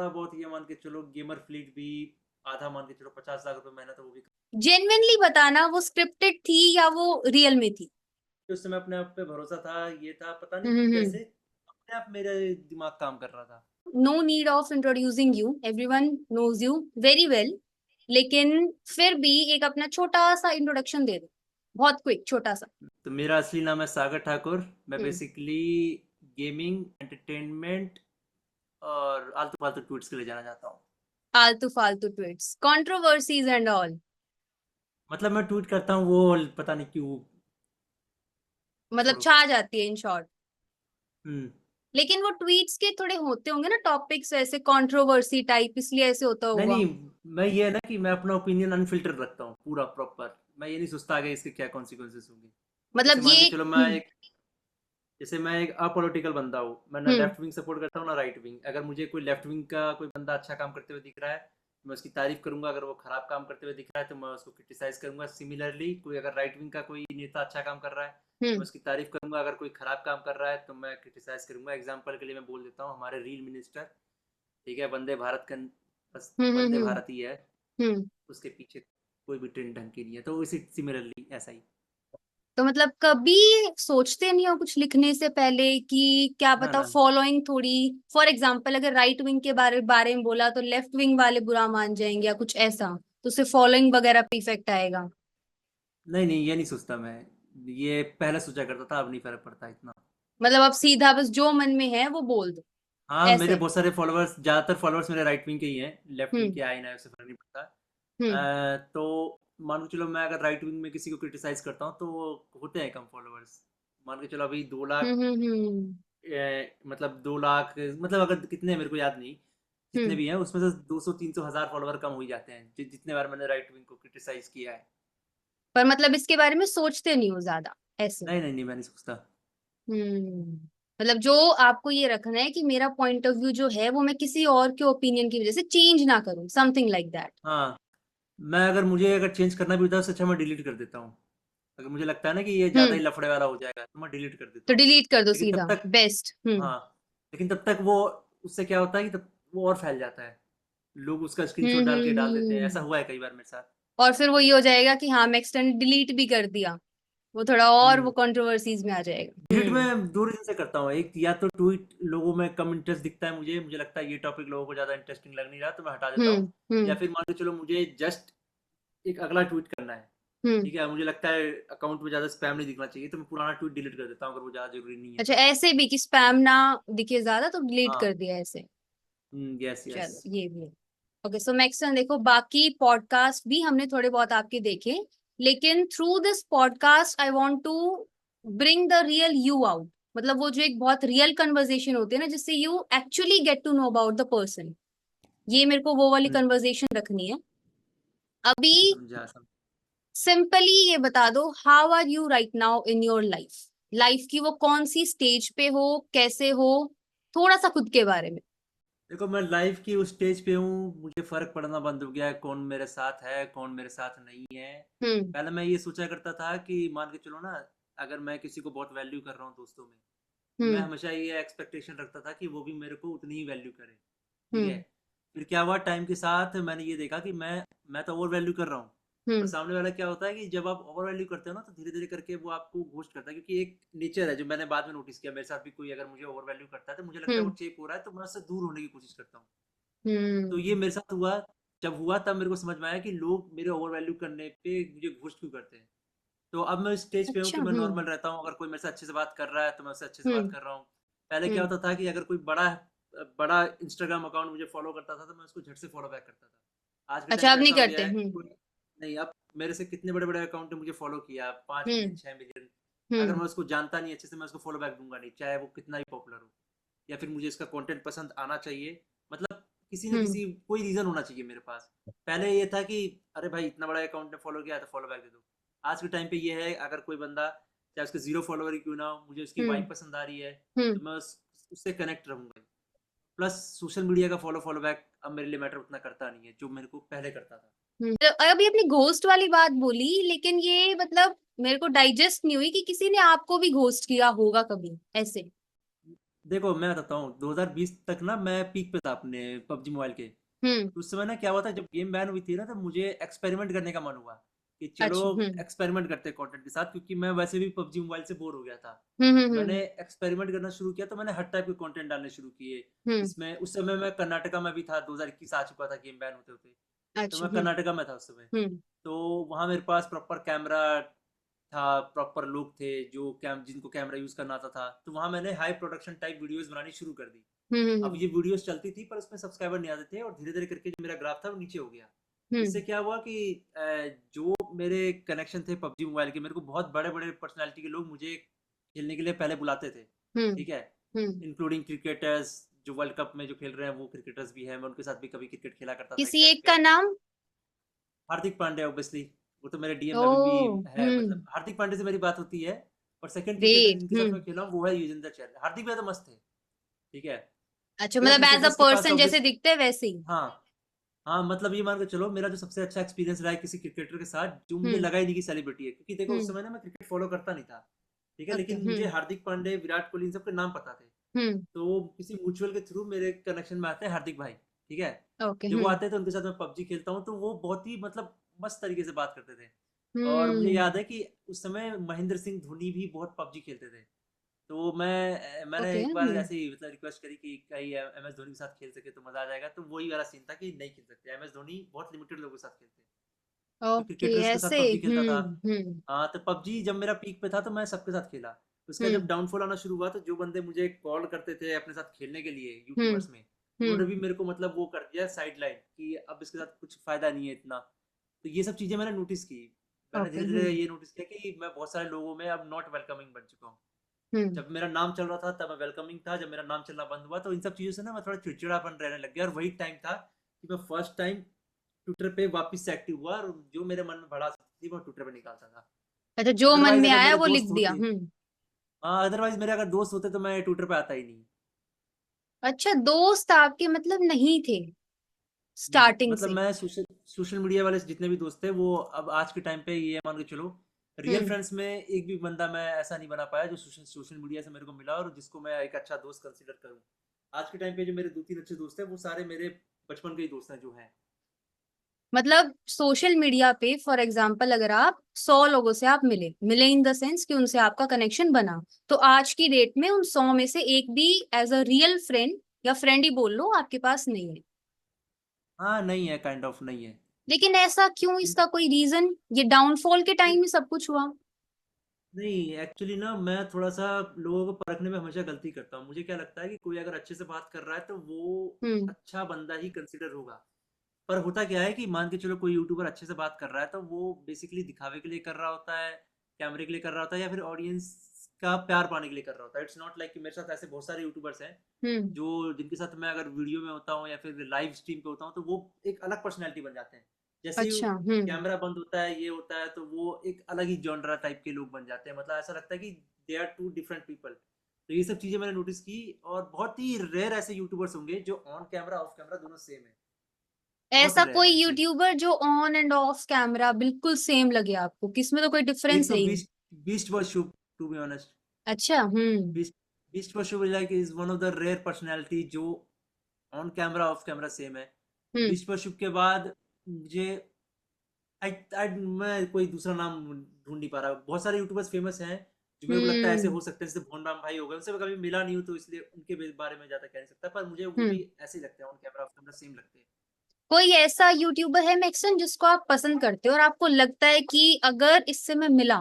थोड़ा बहुत ये मान के चलो गेमर फ्लीट भी आधा मान के चलो 50 लाख रुपए महीना तो वो भी जेन्युइनली बताना, वो स्क्रिप्टेड थी या वो रियल में थी? उस समय अपने आप पे भरोसा था, ये था पता नहीं हम्म। कैसे अपने आप मेरा दिमाग काम कर रहा था। No need of introducing you, everyone knows you very well. लेकिन फिर भी एक अपना छोटा सा इंट्रोडक्शन दे दो, बहुत क्विक, छोटा सा। तो मेरा असली नाम है सागर ठाकुर। मैं हम्म। बेसिकली गेमिंग एंटरटेनमेंट और आलतू फालतू ट्वीट्स के लिए जाना जाता हूँ। आलतू फालतू ट्वीट्स, कंट्रोवर्सीज एंड ऑल। मतलब मैं ट्वीट करता हूँ वो पता नहीं क्यों। मतलब छोड़ो। छा जाती है इन शॉर्ट। हम्म। लेकिन वो ट्वीट्स के थोड़े होते होंगे ना टॉपिक्स ऐसे कंट्रोवर्सी टाइप, इसलिए ऐसे होता नहीं होगा। नहीं, मैं ये है ना कि मैं अपना ओपिनियन अनफिल्टर रखता हूँ पूरा प्रॉपर। मैं ये नहीं सोचता आगे इसके क्या कॉन्सिक्वेंसेस होंगे। मतलब जैसे मान ये के चलो मैं एक, जैसे मैं एक अपोलिटिकल बंदा हूँ, मैं ना हम्म लेफ्ट विंग सपोर्ट करता हूँ ना राइट विंग। अगर मुझे कोई लेफ्ट विंग का कोई बंदा अच्छा काम करते हुए दिख रहा है तो मैं उसकी तारीफ करूंगा, अगर वो खराब काम करते हुए दिख रहा है तो मैं उसको क्रिटिसाइज करूंगा। सिमिलरली कोई अगर राइट विंग का कोई नेता अच्छा काम कर रहा है तो मैं हम्म उसकी तारीफ करूंगा, अगर कोई खराब काम कर रहा है तो मैं क्रिटिसाइज करूंगा। एग्जाम्पल के लिए मैं बोल देता हूँ, हमारे रील मिनिस्टर, ठीक है, वंदे भारत का बस हम्म हम्म वंदे हम्म भारत ही है, हम्म। उसके पीछे कोई भी ट्रेंड ढंग की नहीं है। तो इसी सिमिलरली ऐसा ही। तो मतलब कभी सोचते नहीं हो कुछ लिखने से पहले कि क्या ना पता ना, फॉलोइंग थोड़ी, फॉर एग्जांपल अगर राइट विंग के बारे में बोला तो लेफ्ट विंग वाले बुरा मान जाएंगे या कुछ ऐसा, तो उससे फॉलोइंग वगैरह पे इफेक्ट आएगा? नहीं नहीं, ये नहीं सोचता मैं। ये पहले सोचा करता था, अब नहीं फर्क पड़ता इतना। मतलब अब सीधा बस जो मन में है वो बोल दो, हाँ, मेरे ऐसे। बहुत सारे फॉलोअर्स, ज़्यादातर फॉलोअर्स मेरे राइट विंग के ही हैं। लेफ्ट विंग हम्म के आए ना, उससे फर्क नहीं पड़ता। हम्म तो मान के चलो मैं अगर राइट विंग में किसी को क्रिटिसाइज करता हूँ तो होते हैं कम फॉलोअर्स। मान के चलो अभी 2 लाख, हम्म। मतलब 2 लाख, मतलब अगर कितने मेरे को याद नहीं, जितने हम्म। भी हैं उसमें से 200-300 हज़ार फॉलोअर कम हो ही जाते हैं जितने बार मैंने राइट विंग को क्रिटिसाइज किया है। पर मतलब इसके बारे में सोचते नहीं हो ज्यादा, ऐसे? नहीं नहीं नहीं, मैं नहीं सोचता। हम्म। मतलब जो आपको ये रखना है कि मेरा पॉइंट ऑफ व्यू जो है वो मैं किसी और के ओपिनियन की वजह से चेंज ना करूं, समथिंग लाइक दैट। हाँ, मैं अगर मुझे अगर चेंज करना भी होता है उससे अच्छा मैं डिलीट कर देता हूँ। अगर मुझे लगता है ना कि ये ज़्यादा ही हम्म। लफड़े वाला हो जाएगा तो मैं डिलीट कर देता तो हूँ। डिलीट कर दो लेकिन सीधा, तब तक, बेस्ट। हम्म हाँ, लेकिन तब तक वो, उससे क्या होता है कि तब वो और फैल जाता है। लोग उसका स्क्रीनशॉट डाल के डाल देते हैं। ऐसा हुआ है कई बार मेरे साथ। और फिर वो ये हो जाएगा कि हाँ मैं एक्सटेंड डिलीट भी कर दिया, वो थोड़ा और वो हम्म। कंट्रोवर्सीज में आ जाएगा। डिलीट मैं दो रीजन से करता हूँ। एक, या तो ट्वीट लोगों में कम इंटरेस्ट दिखता है, मुझे मुझे लगता है ये टॉपिक लोगों को ज़्यादा इंटरेस्टिंग लग नहीं रहा तो मैं हटा देता हूँ। या हम्म फिर मान के चलो मुझे जस्ट एक अगला ट्वीट करना है, हम्म। ठीक है, मुझे लगता है अकाउंट में ज़्यादा स्पैम नहीं दिखना चाहिए तो मैं पुराना ट्वीट डिलीट कर देता हूँ अगर वो ज़्यादा जरूरी नहीं है अच्छा, तो। ऐसे भी कि स्पैम ना दिखे ज्यादा तो डिलीट हाँ। कर दिया ऐसे? Yes yes. चलो ये भी है। ओके, सो मैक्सन देखो, बाकी पॉडकास्ट भी हमने थोड़े बहुत आपके देखे, लेकिन through this podcast I want to bring the real you out. मतलब वो जो एक बहुत रियल कन्वर्सेशन होती है ना, जिससे you actually get to know about the person, ये मेरे को वो वाली कन्वर्सेशन रखनी है अभी। समझा समझा। सिंपली ये बता दो, how are you right now in your life? Life की वो कौन सी स्टेज पे हो, कैसे हो? थोड़ा सा खुद के बारे में। देखो, मैं लाइफ की उस स्टेज पे हूँ, मुझे फ़र्क पड़ना बंद हो गया है कौन मेरे साथ है कौन मेरे साथ नहीं है। हम्म पहले मैं ये सोचा करता था कि मान के चलो ना, अगर मैं किसी को बहुत वैल्यू कर रहा हूँ दोस्तों में, तो मैं हम्म हमेशा ये एक्सपेक्टेशन रखता था कि वो भी मेरे को उतनी ही वैल्यू करे, ठीक है। हम्म फिर क्या हुआ, टाइम के साथ मैंने ये देखा कि मैं तो ओवर वैल्यू कर रहा हूँ। और हम्म सामने वाला क्या होता है कि जब आप ओवर वैल्यू करते हो ना तो धीरे धीरे करके वो आपको घोस्ट करता है, क्योंकि एक नेचर है जो मैंने बाद में नोटिस किया। मेरे साथ भी कोई अगर मुझे ओवर वैल्यू करता है तो मुझे लगता है वो हम्म चेप हो रहा है तो मैं उससे दूर होने की कोशिश करता हूँ। तो ये हम्म। मेरे साथ हुआ। जब हुआ तब मेरे को समझ में आया कि लोग मेरे ओवर वैल्यू करने पे मुझे घुस क्यों करते हैं। तो अब मैं इस स्टेज पे हूँ अच्छा। कि मैं नॉर्मल रहता हूँ। अगर कोई मेरे से अच्छे से बात कर रहा है तो मैं उससे अच्छे से बात हम्म कर रहा हूँ। पहले क्या हम्म। होता था कि अगर कोई बड़ा बड़ा इंस्टाग्राम अकाउंट मुझे फॉलो करता था तो मैं उसको झट से फॉलो बैक करता था। आज के टाइम अच्छा, पे अब नहीं ऐसा हो करते? गया है कि कोई नहीं। अब मेरे से कितने बड़े बड़े अकाउंट ने मुझे फॉलो किया, 5 मिलियन, हम्म 6 मिलियन, अगर हम्म मैं उसको जानता नहीं अच्छे से मैं उसको फॉलो बैक दूंगा नहीं, चाहे वो कितना ही पॉपुलर हो। या फिर मुझे इसका कंटेंट पसंद आना चाहिए, मतलब किसी न हम्म। किसी कोई रीज़न होना चाहिए मेरे पास। पहले ये था कि अरे भाई इतना बड़ा अकाउंट ने फॉलो किया है तो फॉलो बैक दे दो। आज के टाइम पे ये है, अगर कोई बंदा चाहे उसके 0 फॉलोवर ही क्यों ना हो, मुझे उसकी हम्म वाइब पसंद आ रही है तो हम्म मैं उससे कनेक्ट रहूंगा। प्लस सोशल मीडिया का फॉलो फॉलो बैक अब मेरे लिए मैटर उतना करता नहीं है जो मेरे को पहले करता था। तो अभी अपनी घोस्ट वाली बात बोली, लेकिन ये मतलब मेरे को डाइजेस्ट नहीं हुई कि किसी ने आपको भी घोस्ट किया होगा कभी, ऐसे? देखो मैं बताता हूँ, 2020 तक ना मैं पीक पे था अपने पबजी मोबाइल के। हम्म। तो उस समय ना क्या हुआ था, जब गेम बैन हुई थी ना, तब मुझे एक्सपेरिमेंट करने का मन हुआ कि चलो अच्छा। एक्सपेरिमेंट करते हैं कंटेंट के साथ, क्योंकि मैं वैसे भी पबजी मोबाइल से बोर हो गया था। तो मैंने हम्म। एक्सपेरिमेंट करना शुरू किया, तो मैंने हर टाइप के कंटेंट डालने शुरू किए। हम्म। जिसमें उस समय मैं कर्नाटका में भी था, 2021 आ चुका था गेम बैन होते होते। तो अच्छा। मैं कर्नाटका में था उस समय। हम्म। तो वहाँ मेरे पास प्रॉपर कैमरा था, प्रॉपर लोग थे जो जिनको कैमरा यूज करना आता था। तो वहाँ मैंने हाई प्रोडक्शन टाइप वीडियोस बनानी शुरू कर दी। अब हम्म। ये वीडियोस चलती थी, पर उसमें सब्सक्राइबर नहीं आते थे, और धीरे धीरे करके जो मेरा ग्राफ था वो नीचे हो गया। इससे हम्म। क्या हुआ कि जो मेरे कनेक्शन थे पबजी मोबाइल के, मेरे को बहुत बड़े बड़े पर्सनालिटी के लोग मुझे खेलने के लिए पहले बुलाते थे। हम्म। ठीक है, हम्म। इंक्लूडिंग क्रिकेटर्स जो वर्ल्ड कप में जो खेल रहे हैं, वो क्रिकेटर्स भी हैं। मैं उनके साथ भी कभी क्रिकेट खेला करता था एक किसी टाइम एक पे। का नाम? हार्दिक पांड्या ऑब्वियसली, वो तो मेरे डीएम ओ। में अभी भी है। हम्म। मतलब हार्दिक पांड्या से मेरी बात होती है। और सेकंड क्रिकेटर ग्रेट। जिनके साथ मैं हम्म। खेला हूँ वो है युजवेंद्र चहल। हार्दिक भैया तो मस्त है। ठीक है। अच्छा, देखो मतलब एज अ क्रिकेटर्स के पास पर्सन जैसे ऑब्वियस, दिखते हैं वैसे ही? हाँ हाँ, मतलब ये मान के चलो, मेरा जो सबसे अच्छा एक्सपीरियंस रहा है किसी क्रिकेटर के साथ, जो मुझे हम्म। लगा ही नहीं कि सेलिब्रिटी है, क्योंकि देखो उस हम्म। समय ना मैं क्रिकेट फॉलो करता नहीं था। ठीक है, ओके। लेकिन मुझे हार्दिक पांडे, विराट कोहली, इन सबके नाम पता थे। हम्म। तो किसी म्यूचुअल के थ्रू मेरे कनेक्शन में आते हैं हार्दिक भाई। ठीक है। ओके। जब वो आते हैं तो उनके साथ मैं पबजी खेलता हूँ, तो वो बहुत ही मतलब मस्त तरीके से बात करते थे। और मुझे हम्म। याद है कि उस समय महेंद्र सिंह धोनी भी बहुत पबजी खेलते थे। तो मैंने ओके। एक बार ऐसे ही मतलब रिक्वेस्ट करी कि कहीं एम एस धोनी के साथ खेल सके तो मजा आ जाएगा। तो वही वाला सीन था कि नहीं खेल सकते, एम एस धोनी बहुत लिमिटेड लोगों के साथ खेलते हैं। तो ओके, क्रिकेटर्स के साथ ऐसे। पबजी खेलता था। हम्म। हाँ, तो पबजी जब मेरा पीक पे था तो मैं सबके साथ खेला। उसका जब हम्म। डाउनफॉल आना शुरू हुआ, तो जो बंदे मुझे कॉल करते थे अपने साथ खेलने के लिए हम्म। यूट्यूबर्स में, उन्होंने हम्म। भी मेरे को मतलब वो कर दिया साइड लाइन कि अब इसके साथ कुछ फायदा नहीं है इतना। तो ये सब चीजें मैंने नोटिस की। मैंने ओके। धीरे धीरे ये नोटिस किया कि मैं बहुत सारे लोगों में अब नॉट वेलकमिंग बन चुका हूँ। हम्म। जब मेरा नाम चल रहा था तब मैं वेलकमिंग था, जब मेरा नाम चलना बंद हुआ तो इन सब चीज़ों से ना मैं थोड़ा चिड़चिड़ापन रहने लग गया। और वही टाइम था कि मैं फर्स्ट टाइम ट्विटर पे वापस से एक्टिव हुआ, और जो मेरे मन में भड़ास थी वो ट्विटर पे निकालता था। अच्छा, जो मन अदरवाइज में अगर आया मेरे वो लिख दोस्त दिया। होते, हम्म। हाँ अदरवाइज मेरे अगर दोस्त होते तो मैं ट्विटर पे आता ही नहीं। अच्छा, दोस्त आपके मतलब नहीं थे स्टार्टिंग मतलब से? मैं सोशल सोशल मीडिया वाले जितने भी दोस्त थे, वो अब आज के टाइम पे ये मान के चलो, रियल हम्म। फ्रेंड्स में एक भी बंदा मैं ऐसा नहीं बना पाया जो सोशल सोशल मीडिया से मेरे को मिला और जिसको मैं एक अच्छा दोस्त कंसीडर करूं। आज के टाइम पे जो मेरे 2-3 अच्छे दोस्त हैं, वो सारे मेरे बचपन के ही दोस्त हैं जो हैं। मतलब सोशल मीडिया पे फॉर एग्जांपल अगर आप 100 लोगों से आप मिले मिले इन द सेंस कि उनसे आपका कनेक्शन बना, तो आज की डेट में उन 100 में से एक भी एज अ रियल फ्रेंड या फ्रेंड ही बोल लो आपके पास नहीं है। हाँ, नहीं है, काइंड ऑफ नहीं है। लेकिन ऐसा क्यों? इसका कोई रीजन? ये डाउनफॉल के टाइम ही सब कुछ हुआ? नहीं, एक्चुअली ना मैं थोड़ा-सा लोगों को परखने में हमेशा गलती करता हूँ। मुझे क्या लगता है कि कोई अगर अच्छे से बात कर रहा है तो वो हम्म। अच्छा बंदा ही कंसीडर होगा। पर होता क्या है कि मान के चलो कोई यूट्यूबर अच्छे से बात कर रहा है, तो वो बेसिकली दिखावे के लिए कर रहा होता है, कैमरे के लिए कर रहा होता है, या फिर ऑडियंस का प्यार पाने के लिए कर रहा होता है। इट्स नॉट लाइक कि मेरे साथ ऐसे बहुत सारे यूट्यूबर्स हैं हम्म। जो जिनके साथ मैं अगर वीडियो में होता हूँ या फिर लाइव स्ट्रीम पे होता हूँ, तो वो एक अलग पर्सनैलिटी बन जाते हैं। जैसे ही अच्छा। हम्म। कैमरा बंद होता है, ये होता है, तो वो एक अलग ही जॉनरा टाइप के लोग बन जाते हैं। मतलब ऐसा लगता है कि they are two different people. तो ये सब चीज़ें मैंने नोटिस की। और बहुत ही रेयर ऐसे यूट्यूबर्स होंगे जो ऑन कैमरा ऑफ कैमरा दोनों सेम है। बहुत ऐसा रेयर कोई है ऐसे। यूट्यूबर जो ऑन एंड ऑफ कैमरा बिल्कुल सेम लगे आपको, किसमें तो कोई एक डिफरेंस तो है ही नहीं? Beast beast was Shubh, to be honest. अच्छा। हम्म। Beast beast was Shubh like is one of the rare personality जो on camera off camera same है। हम्म। बीस्ट वॉज शुभ के बाद मुझे आई आई मैं कोई दूसरा नाम ढूंढ नहीं पा रहा। बहुत सारे यूट्यूबर्स फेमस हैं जो मेरे को लगता है ऐसे हम्म। हो सकते हैं, जैसे भोन राम भाई हो गए। उनसे मैं कभी मिला नहीं हूँ तो इसलिए उनके बारे में ज्यादा कह नहीं सकता, पर मुझे वो हम्म। भी ऐसे ही लगते हैं, on camera off camera same लगते हैं। कोई ऐसा यूट्यूबर है मैक्सन जिसको आप पसंद करते हो और आपको लगता है कि अगर इससे मैं मिला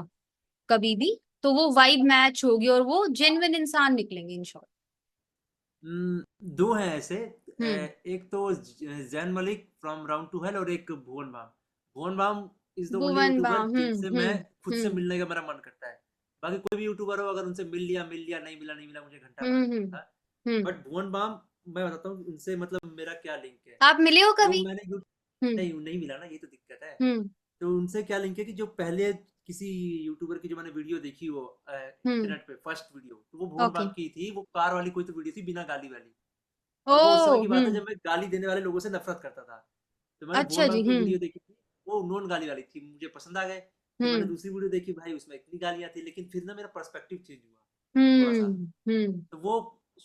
कभी भी तो वो वाइब मैच होगी और वो जेन्युइन इंसान निकलेंगे इन शॉर्ट? दो हैं ऐसे। हम्म। एक तो Zayn Malik from Round2Hell, और एक Bhuvan Bam. Bhuvan Bam is the only Bhuvan YouTuber Bam. जिनसे मैं खुद से हम्म। मिलने का मेरा मन करता है। बाकी कोई भी यूट्यूबर हो, अगर उनसे मिल लिया, नहीं मिला, मुझे घंटा हम्म। फर्क नहीं हम्म। पड़ता। हम्म। बट भुवन बाम, मैं बताता हूँ उनसे मतलब मेरा क्या लिंक है। आप मिले हो तो कभी? मैंने हम्म। नहीं नहीं मिला ना, ये तो दिक्कत है। हम्म। तो उनसे क्या लिंक है कि जो पहले किसी यूट्यूबर की जो मैंने वीडियो देखी वो हम्म। इंटरनेट पे फर्स्ट वीडियो, तो वो भुवन ओके। बाम की थी। वो कार वाली कोई तो वीडियो थी बिना गाली वाली। ओ। और वो उस समय की बात है हम्म। जब मैं गाली देने वाले लोगों से नफरत करता था। तो मैंने भुवन अच्छा बाम जी। की हम्म। वीडियो देखी थी, वो नॉन गाली वाली थी, मुझे पसंद आ गए। फिर मैंने हम्म। दूसरी वीडियो देखी, भाई उसमें इतनी गालियां थी, लेकिन फिर ना मेरा पर्सपेक्टिव चेंज हुआ थोड़ा सा। हम्म। हम्म। तो वो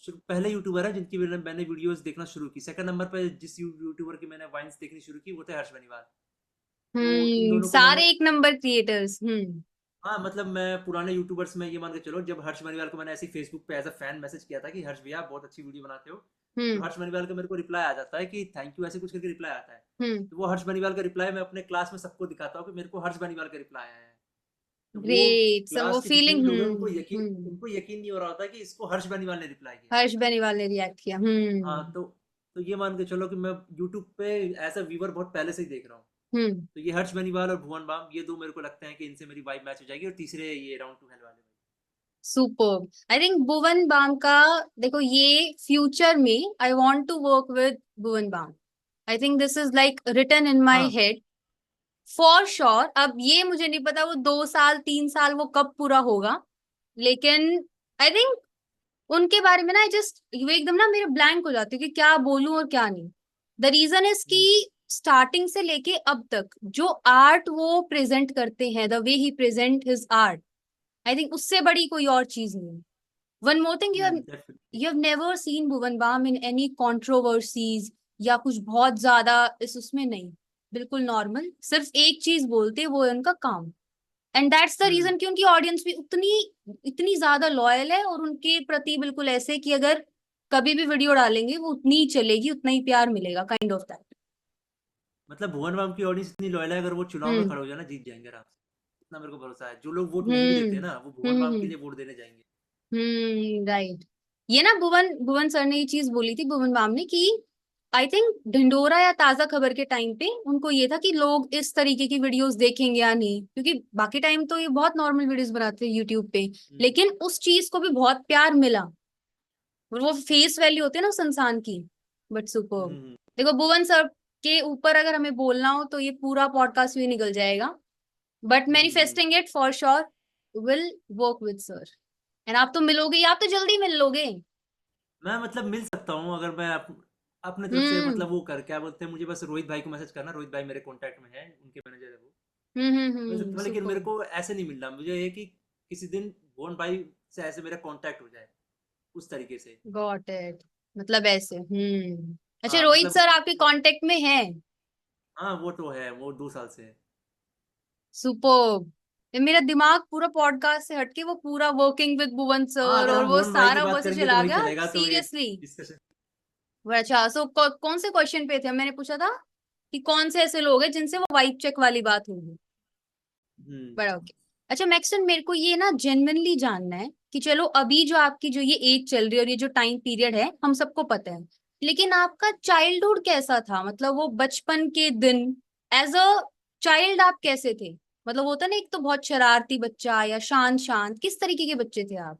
पहले यूट्यूबर है जिनकी मैंने वीडियोस देखना शुरू की। सेकंड नंबर पे जिस यूट्यूबर की मैंने वाइन्स देखनी शुरू की वो थे हर्ष बेनीवाल। तो इन दोनों को मैंने, सारे एक नंबर क्रिएटर्स। हाँ मतलब मैं पुराने यूट्यूबर्स में ये मान के चलो, जब हर्ष बेनीवाल को मैंने ऐसे फेसबुक पे एज अ फैन मैसेज किया था कि हर्ष भैया बहुत अच्छी वीडियो बनाते हो, तो हम्म हर्ष बेनीवाल का मेरे को रिप्लाई आ जाता है कि थैंक यू, ऐसे कुछ करके रिप्लाई आता है। हम्म। तो वो हर्ष बेनीवाल का रिप्लाई मैं अपने क्लास में सबको दिखाता हूँ कि मेरे को हर्ष बेनीवाल का रिप्लाई आया है। तो वो ग्रेट, सब वो क्लास के जितने भी फीलिंग। लोग हैं उनको हम्म। यकीन नहीं हो रहा होता कि इसको हर्ष बेनीवाल ने रिप्लाई किया है। हर्ष बेनीवाल ने रिएक्ट किया। हाँ तो ये मान के चलो कि मैं यूट्यूब पे एज अ व्यूवर बहुत पहले से ही देख रहा हूँ। हम्म। तो ये हर्ष बेनीवाल और भुवन बाम, ये दो मेरे को लगता है कि इनसे मेरी वाइब मैच हो जाएगी। और तीसरे ये राउंड टू हेल वाले भाई। Super. I think Bhuvan Bam का, देखो ये फ्यूचर में I want to work with Bhuvan Bam. I think this is like written in my हाँ। Head for sure. अब ये मुझे नहीं पता वो 2 साल 3 साल वो कब पूरा होगा, लेकिन आई थिंक उनके बारे में ना जस्ट वो एकदम ना मेरे ब्लैंक हो जाती है कि क्या बोलूं और क्या नहीं। द रीजन इज कि हम्म, स्टार्टिंग से लेके अब तक जो आर्ट वो प्रेजेंट करते हैं, द वे ही present his art, I think उससे बड़ी कोई और चीज नहीं है। One more thing, definitely। You have never seen Bhuvan Bam in any controversies या कुछ बहुत ज्यादा इस उसमें नहीं। बिल्कुल नॉर्मल, सिर्फ एक चीज बोलते हैं, वो है उनका काम। And that's the hmm, reason कि उनकी ऑडियंस भी उतनी इतनी ज्यादा लॉयल है, और उनके प्रति बिल्कुल ऐसे कि अगर कभी भी वीडियो डालेंगे वो उतनी ही चलेगी, उतना ही प्यार मिलेगा, काइंड ऑफ दैट। मतलब भुवन बाम की ऑडियंस इतनी लॉयल है, अगर वो चुनाव में हम्म खड़े हो जाए ना जीत जाएंगे आराम से। इतना मेरे को भरोसा है। जो लोग वोट नहीं भी देते हम्म हैं ना, वो भुवन बाम के हम्म लिए वोट देने जाएंगे। राइट। ये ना भुवन भुवन सर ने ये चीज बोली थी, भुवन बाम ने, कि आई थिंक ढिंडोरा या ताजा खबर के टाइम पे उनको ये था कि लोग इस तरीके की वीडियोस देखेंगे या नहीं, क्योंकि बाकी टाइम तो ये बहुत नॉर्मल वीडियोस बनाते हैं यूट्यूब पे, हम्म, लेकिन उस चीज को भी बहुत प्यार मिला। और वो फेस वैल्यू होती है ना उस इंसान की। But super. हम्म, देखो भुवन सर के ऊपर अगर हमें बोलना हो तो ये पूरा पॉडकास्ट भी निकल जाएगा, but hmm. Manifesting it for sure, will work with sir. And आप तो मिलोगे ही, आप तो जल्दी मिल लोगे। मैं मतलब मिल सकता हूँ अगर मैं अपने तरफ से, हम्म मतलब वो कर क्या बोलते हैं, मुझे बस रोहित भाई को मैसेज करना। रोहित भाई मेरे कांटेक्ट में है, उनके मैनेजर है वो। मिल सकता हूँ, लेकिन मेरे सुपर। को ऐसे नहीं मिलना। मुझे ये कि किसी दिन भुवन भाई से ऐसे मेरा कांटेक्ट हो जाए उस तरीके से। Got it. मतलब ऐसे। अच्छा, हाँ रोहित मतलब, सर आपके कांटेक्ट में है? हाँ वो तो है, वो 2 साल से है। सुपर। मेरा दिमाग पूरा पॉडकास्ट से हटके वो पूरा वर्किंग विद भुवन हाँ सर अगर और हम वो भुवन भाई की सारा बात वैसे करेंगे तो चला वही गया चलेगा, तो ये सीरियसली। डिस्कशन। अच्छा, सो कौन से क्वेश्चन पे थे? मैंने पूछा था कि कौन से ऐसे लोग हैं जिनसे वो वाइब चेक वाली बात होगी। हम्म। बड़ा ओके। अच्छा मैक्सन, मेरे को ये ना जेन्युइनली जानना है कि चलो अभी जो आपकी जो ये एज चल रही है और ये जो टाइम पीरियड है हम सबको पता है, लेकिन आपका चाइल्डहुड कैसा था? मतलब वो बचपन के दिन, एज अ चाइल्ड आप कैसे थे? मतलब होता ना, एक तो बहुत शरारती बच्चा या शांत शांत, किस तरीके के बच्चे थे आप?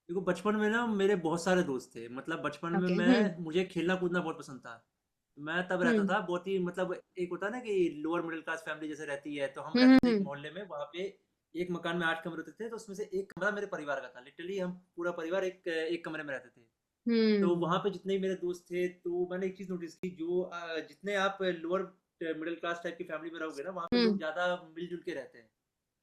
देखो बचपन में ना मेरे बहुत सारे दोस्त थे। मतलब बचपन में ओके। मुझे खेलना कूदना बहुत पसंद था। मैं तब रहता हम्म था बहुत ही, मतलब एक होता है ना कि लोअर मिडिल क्लास फैमिली जैसे रहती है, तो हम हम्म रहते थे एक हम्म मोहल्ले में। वहाँ पे एक मकान में 8 कमरे होते थे, तो उसमें से एक कमरा मेरे परिवार का था। लिटरली हम पूरा परिवार एक एक कमरे में रहते थे। तो हम्म। वहाँ पे जितने भी मेरे दोस्त थे, तो मैंने एक चीज़ नोटिस की, जो जितने आप लोअर मिडिल क्लास टाइप की फैमिली में रहोगे ना, वहाँ पे लोग हम्म। ज़्यादा मिलजुल के रहते हैं।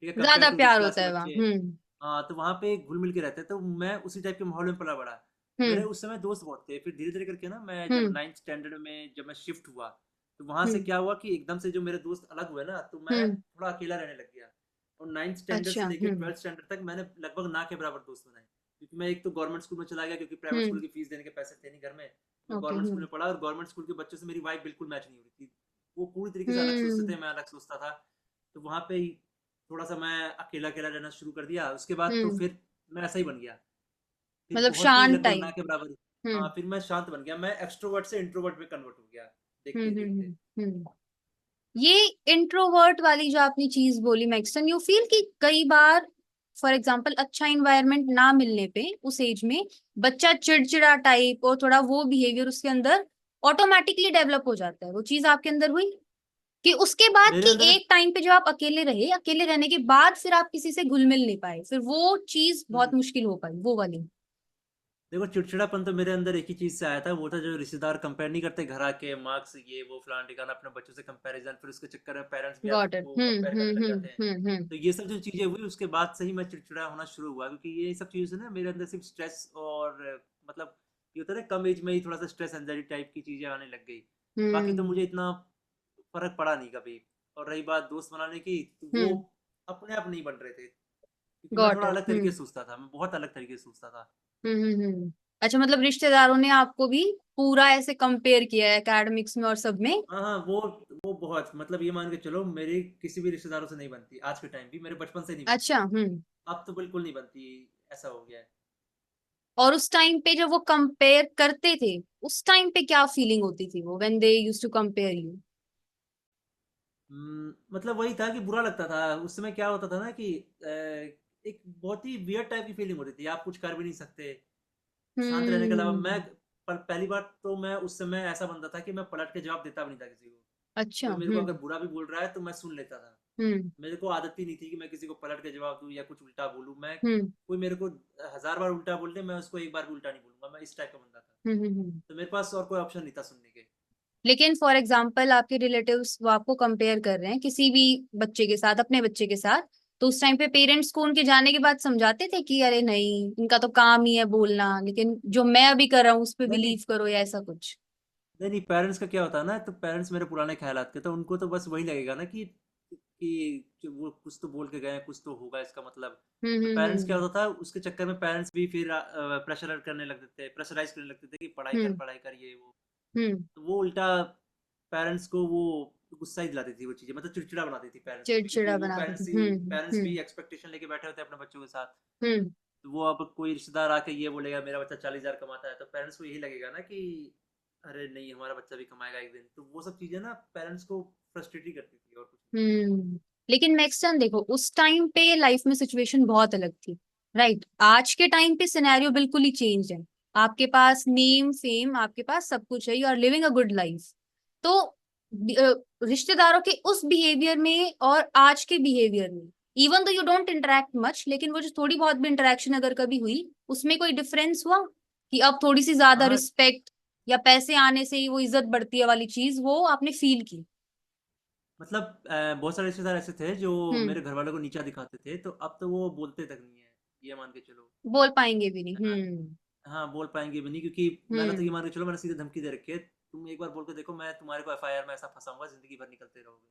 ठीक है, कंपेयर ज्यादा टू रिच प्यार क्लास होता के है वहाँ। बच्चे। हाँ तो वहाँ पे घुल मिल के रहते हैं। तो मैं उसी टाइप के माहौल में पला बड़ा। मेरे हम्म उस समय दोस्त बहुत थे। फिर धीरे धीरे करके ना, मैं जब हम्म 9th स्टैंडर्ड में जब मैं शिफ्ट हुआ, तो वहाँ से हम्म क्या हुआ कि एकदम से जो मेरे दोस्त अलग हुए ना, तो मैं हम्म। थोड़ा अकेला रहने लग गया। और 9th स्टैंडर्ड अच्छा। से लेकर 12th स्टैंडर्ड तक मैंने लगभग ना के बराबर दोस्त बनाए। क्योंकि मैं एक तो गवर्नमेंट स्कूल में चला गया, क्योंकि प्राइवेट स्कूल हम्म। की फीस देने के पैसे थे नहीं घर में। मैं ओके। गवर्नमेंट स्कूल में पढ़ा, और गवर्नमेंट स्कूल के बच्चों से मेरी वाइफ बिल्कुल मैच नहीं हो रही थी। वो पूरी तरीके से अलग सोचते हम्म थे, मैं अलग सोचता था। तो वहाँ पे ही थोड़ा सा मैं अकेला अकेला रहना शुरू कर दिया। उसके बाद तो हम्म। फिर मैं ऐसा ही बन गया। फिर मतलब बहुत ही शांत लगभग ना टाइप। के बराबर ही। हाँ हम्म फिर मैं शांत बन गया। मैं एक्सट्रोवर्ट से इंट्रोवर्ट में कन्वर्ट हो गया, देखते ही देखते। ये इंट्रोवर्ट वाली जो आपने चीज बोली मैक्सन, यू फील कि कई बार फॉर एग्जाम्पल अच्छा इन्वायरमेंट ना मिलने पे उस एज में बच्चा चिड़चिड़ा टाइप और थोड़ा वो बिहेवियर उसके अंदर ऑटोमेटिकली डेवलप हो जाता है? वो चीज आपके अंदर हुई कि उसके बाद मेरे कि अंदर एक टाइम पे जो आप अकेले रहे, अकेले रहने के बाद फिर आप किसी से घुल मिल नहीं पाए, फिर वो चीज बहुत हम्म, मुश्किल हो पाई, वो वाली? देखो चिड़चिड़ापन तो मेरे अंदर एक ही चीज से आया था। वो था जो रिश्तेदार कंपेयर नहीं करते घर आके, मार्क्स ये वो फलाना ठिकाना, अपने बच्चों से कंपैरिजन, फिर उसके चक्कर में पेरेंट्स भी गॉट इट। आपको कंपेयर करने लग जाते हैं। हम्म। तो ये सब जो चीजें हुई, उसके बाद से ही मैं चिड़चिड़ा होना शुरू हुआ। क्योंकि ये सब चीजें से ना मेरे अंदर सिर्फ स्ट्रेस और मतलब ये होता है ना, कम एज में ही थोड़ा सा स्ट्रेस एंजाइटी टाइप की चीजें आने लग गई। बाकी तो हम्म। मुझे इतना फर्क पड़ा नहीं कभी। और रही बात दोस्त बनाने की, तो वो हम्म। अपने आप नहीं बन रहे थे, क्योंकि मैं गॉट थोड़ा इट। अलग तरीके से सोचता था, मैं बहुत अलग तरीके से सोचता था। अच्छा, मतलब रिश्तेदारों ने आपको भी पूरा ऐसे कंपेयर किया है एकेडमिक्स में और सब में? हाँ हाँ, वो बहुत, मतलब ये मान के चलो, मेरी किसी भी रिश्तेदारों से नहीं बनती आज के टाइम भी, मेरे बचपन से नहीं बनती। अच्छा। हम्म। अब तो बिल्कुल नहीं बनती, ऐसा हो गया है। और उस टाइम पे जब वो कंपेयर करते थे, उस टाइम पे क्या फीलिंग होती थी वो, when they used to compare you? मतलब वही था कि बुरा लगता था उस समय। क्या होता था ना कि एक बहुत ही वियर्ड टाइप की फीलिंग होती थी, आप कुछ कर भी नहीं सकते शांत रहने के अलावा। मैं हम्म। पहली बार तो मैं उस समय ऐसा बनता था कि मैं पलट के जवाब देता भी नहीं था किसी को। अच्छा। कोई मेरे को अगर हम्म। बुरा भी बोल रहा है तो मैं सुन लेता था। हम्म। मेरे को आदत ही नहीं थी कि मैं किसी को पलट के जवाब दूं या कुछ उल्टा बोलूं। मैं, हम्म। कोई मेरे को 1000 बार उल्टा बोल दे, मैं उसको एक बार भी उल्टा नहीं बोलूंगा। मैं इस टाइप का बंदा था। हम्म। तो मेरे पास और कोई ऑप्शन नहीं था सुनने के। लेकिन फॉर एग्जाम्पल आपके रिलेटिव्स वो आपको कंपेयर कर रहे हैं किसी भी बच्चे के साथ, अपने बच्चे के साथ, तो उस टाइम पे पेरेंट्स को उनके जाने के बाद समझाते थे कि अरे नहीं, इनका तो काम ही है बोलना, लेकिन जो मैं अभी कर रहा हूँ उस पर नहीं नहीं बिलीव करो, या ऐसा कुछ? नहीं नहीं, पेरेंट्स का क्या होता है ना, तो पेरेंट्स मेरे पुराने ख्यालात के, तो उनको तो बस वही लगेगा ना कि वो कुछ तो बोल के गए हैं, कुछ तो होगा इसका मतलब। तो पेरेंट्स क्या हम्म। होता था, उसके चक्कर में पेरेंट्स भी फिर प्रेशर करने लगते थे, प्रेशराइज करने लगते थे कि हम्म। पढ़ाई कर ये वो। हम्म। तो वो उल्टा पेरेंट्स को वो गुस्सा ही दिलाती थी वो चीजें, मतलब चिड़चिड़ा बनाती थी पेरेंट्स को भी, क्योंकि चिड़चिड़ा वो बनाते थे। पेरेंट्स भी एक्सपेक्टेशन लेके बैठे होते हैं अपने बच्चों के साथ। हम्म। तो वो अब कोई रिश्तेदार आके ये बोलेगा मेरा बच्चा 40,000 कमाता है, तो पेरेंट्स को यही लगेगा ना कि अरे नहीं, हमारा बच्चा भी कमाएगा एक दिन। तो वो सब चीजें ना पेरेंट्स को फ्रस्ट्रेट ही करती थी, और कुछ नहीं। लेकिन मैक्सन देखो, उस टाइम पे लाइफ में सिचुएशन बहुत अलग थी, राइट? आज के टाइम पे सिनेरियो बिल्कुल ही चेंज है। आपके पास नेम फेम, आपके पास सब कुछ है, you are living a good life. तो रिश्तेदारों के उस बिहेवियर में और आज के बिहेवियर में, इवन तो यू डोंट इंटरेक्ट मच, लेकिन वो जो थोड़ी बहुत भी इंटरेक्शन अगर कभी हुई, उसमें कोई डिफरेंस हुआ कि अब थोड़ी सी ज्यादा हाँ, रिस्पेक्ट, या पैसे आने से ही वो इज्जत बढ़ती है वाली चीज, वो आपने फील की? मतलब बहुत सारे रिश्तेदार ऐसे थे जो हम्म। मेरे घर वालों को नीचा दिखाते थे, तो अब तो वो बोलते तक नहीं है, ये मान के चलो। बोल पाएंगे भी नहीं। हाँ हाँ, बोल पाएंगे भी नहीं, क्योंकि मैंने तो ये हम्म। मान के चलो, मैंने सीधे धमकी दे रखी है, तुम एक बार बोल के देखो, मैं तुम्हारे को एफआईआर में ऐसा फंसाऊंगा, जिंदगी भर निकलते रहोगे।